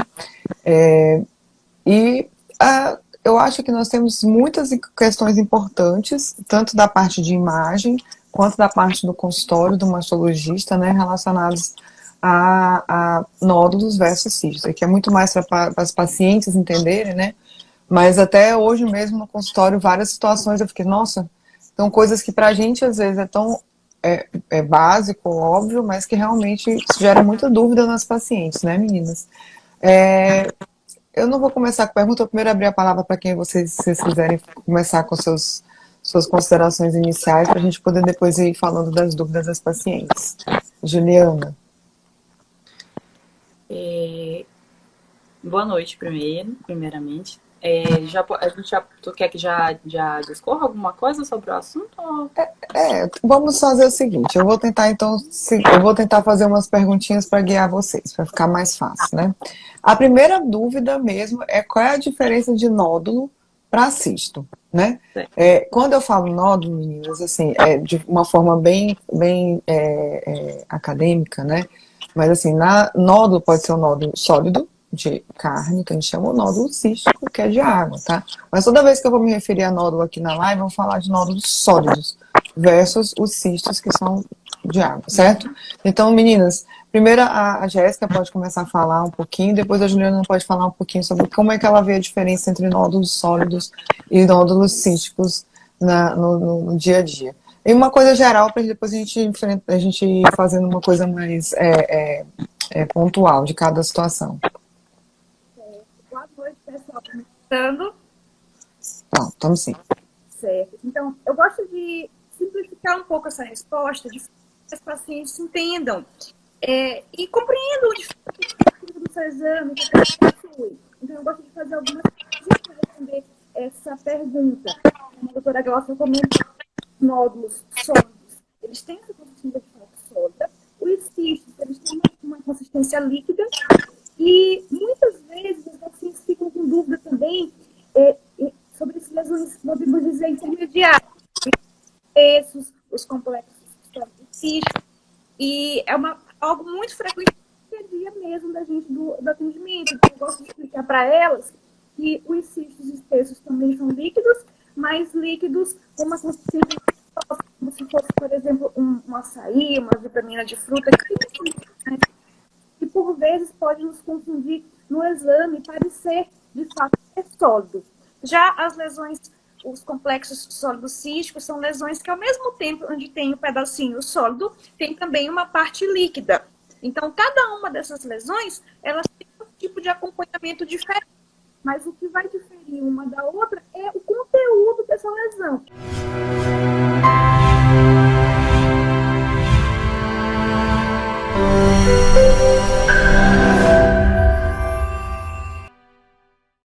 Eu acho que nós temos muitas questões importantes, tanto da parte de imagem, quanto da parte do consultório do mastologista, né? Relacionados a nódulos versus cistos, que é muito mais para as pacientes entenderem, né? Mas até hoje mesmo no consultório, várias situações eu fiquei, nossa, são coisas que pra gente às vezes é tão básico, óbvio, mas que realmente gera muita dúvida nas pacientes, né, meninas? Eu não vou começar com pergunta, eu primeiro abrir a palavra para quem vocês quiserem começar com suas considerações iniciais, para a gente poder depois ir falando das dúvidas das pacientes. Juliana. Boa noite, primeiramente. Tu quer que já discorra alguma coisa sobre o assunto? Vamos fazer o seguinte, eu vou tentar fazer umas perguntinhas para guiar vocês, para ficar mais fácil, né? A primeira dúvida mesmo é qual é a diferença de nódulo para cisto, né? Certo. Quando eu falo nódulo, meninas, assim, é de uma forma bem acadêmica, né? Mas assim, nódulo pode ser um nódulo sólido de carne, que a gente chama o nódulo cístico, que é de água, tá? Mas toda vez que eu vou me referir a nódulo aqui na live, eu vou falar de nódulos sólidos versus os cistos que são de água, certo? Então, meninas, primeiro a Jéssica pode começar a falar um pouquinho, depois a Juliana pode falar um pouquinho sobre como é que ela vê a diferença entre nódulos sólidos e nódulos císticos no dia a dia. E uma coisa geral, para depois a gente ir fazendo uma coisa mais pontual de cada situação. Boa noite, pessoal. Começando. Não, estamos sim. Certo. Então, eu gosto de simplificar um pouco essa resposta, de que os pacientes entendam e compreendam o diferencial do seu exame, que possui. Então, eu gosto de fazer algumas perguntas para responder essa pergunta. A doutora Glaucia comentou nódulos sólidos, eles têm essa consistência de fato sólida. Os cistos, eles têm uma consistência líquida. E muitas vezes os pacientes ficam com dúvida também sobre as lesões, podemos dizer, intermediárias, os complexos císticos, e é algo muito frequente no dia a dia mesmo da gente do atendimento. Então, eu gosto de explicar para elas que os cistos espessos também são líquidos, mas líquidos com uma consistência como se fosse, por exemplo, um açaí, uma vitamina de fruta, que por vezes pode nos confundir no exame e parecer, de fato, ser sólido. Já as lesões, os complexos sólidos císticos, são lesões que, ao mesmo tempo onde tem o pedacinho sólido, tem também uma parte líquida. Então, cada uma dessas lesões, elas têm um tipo de acompanhamento diferente. Mas o que vai diferir uma da outra é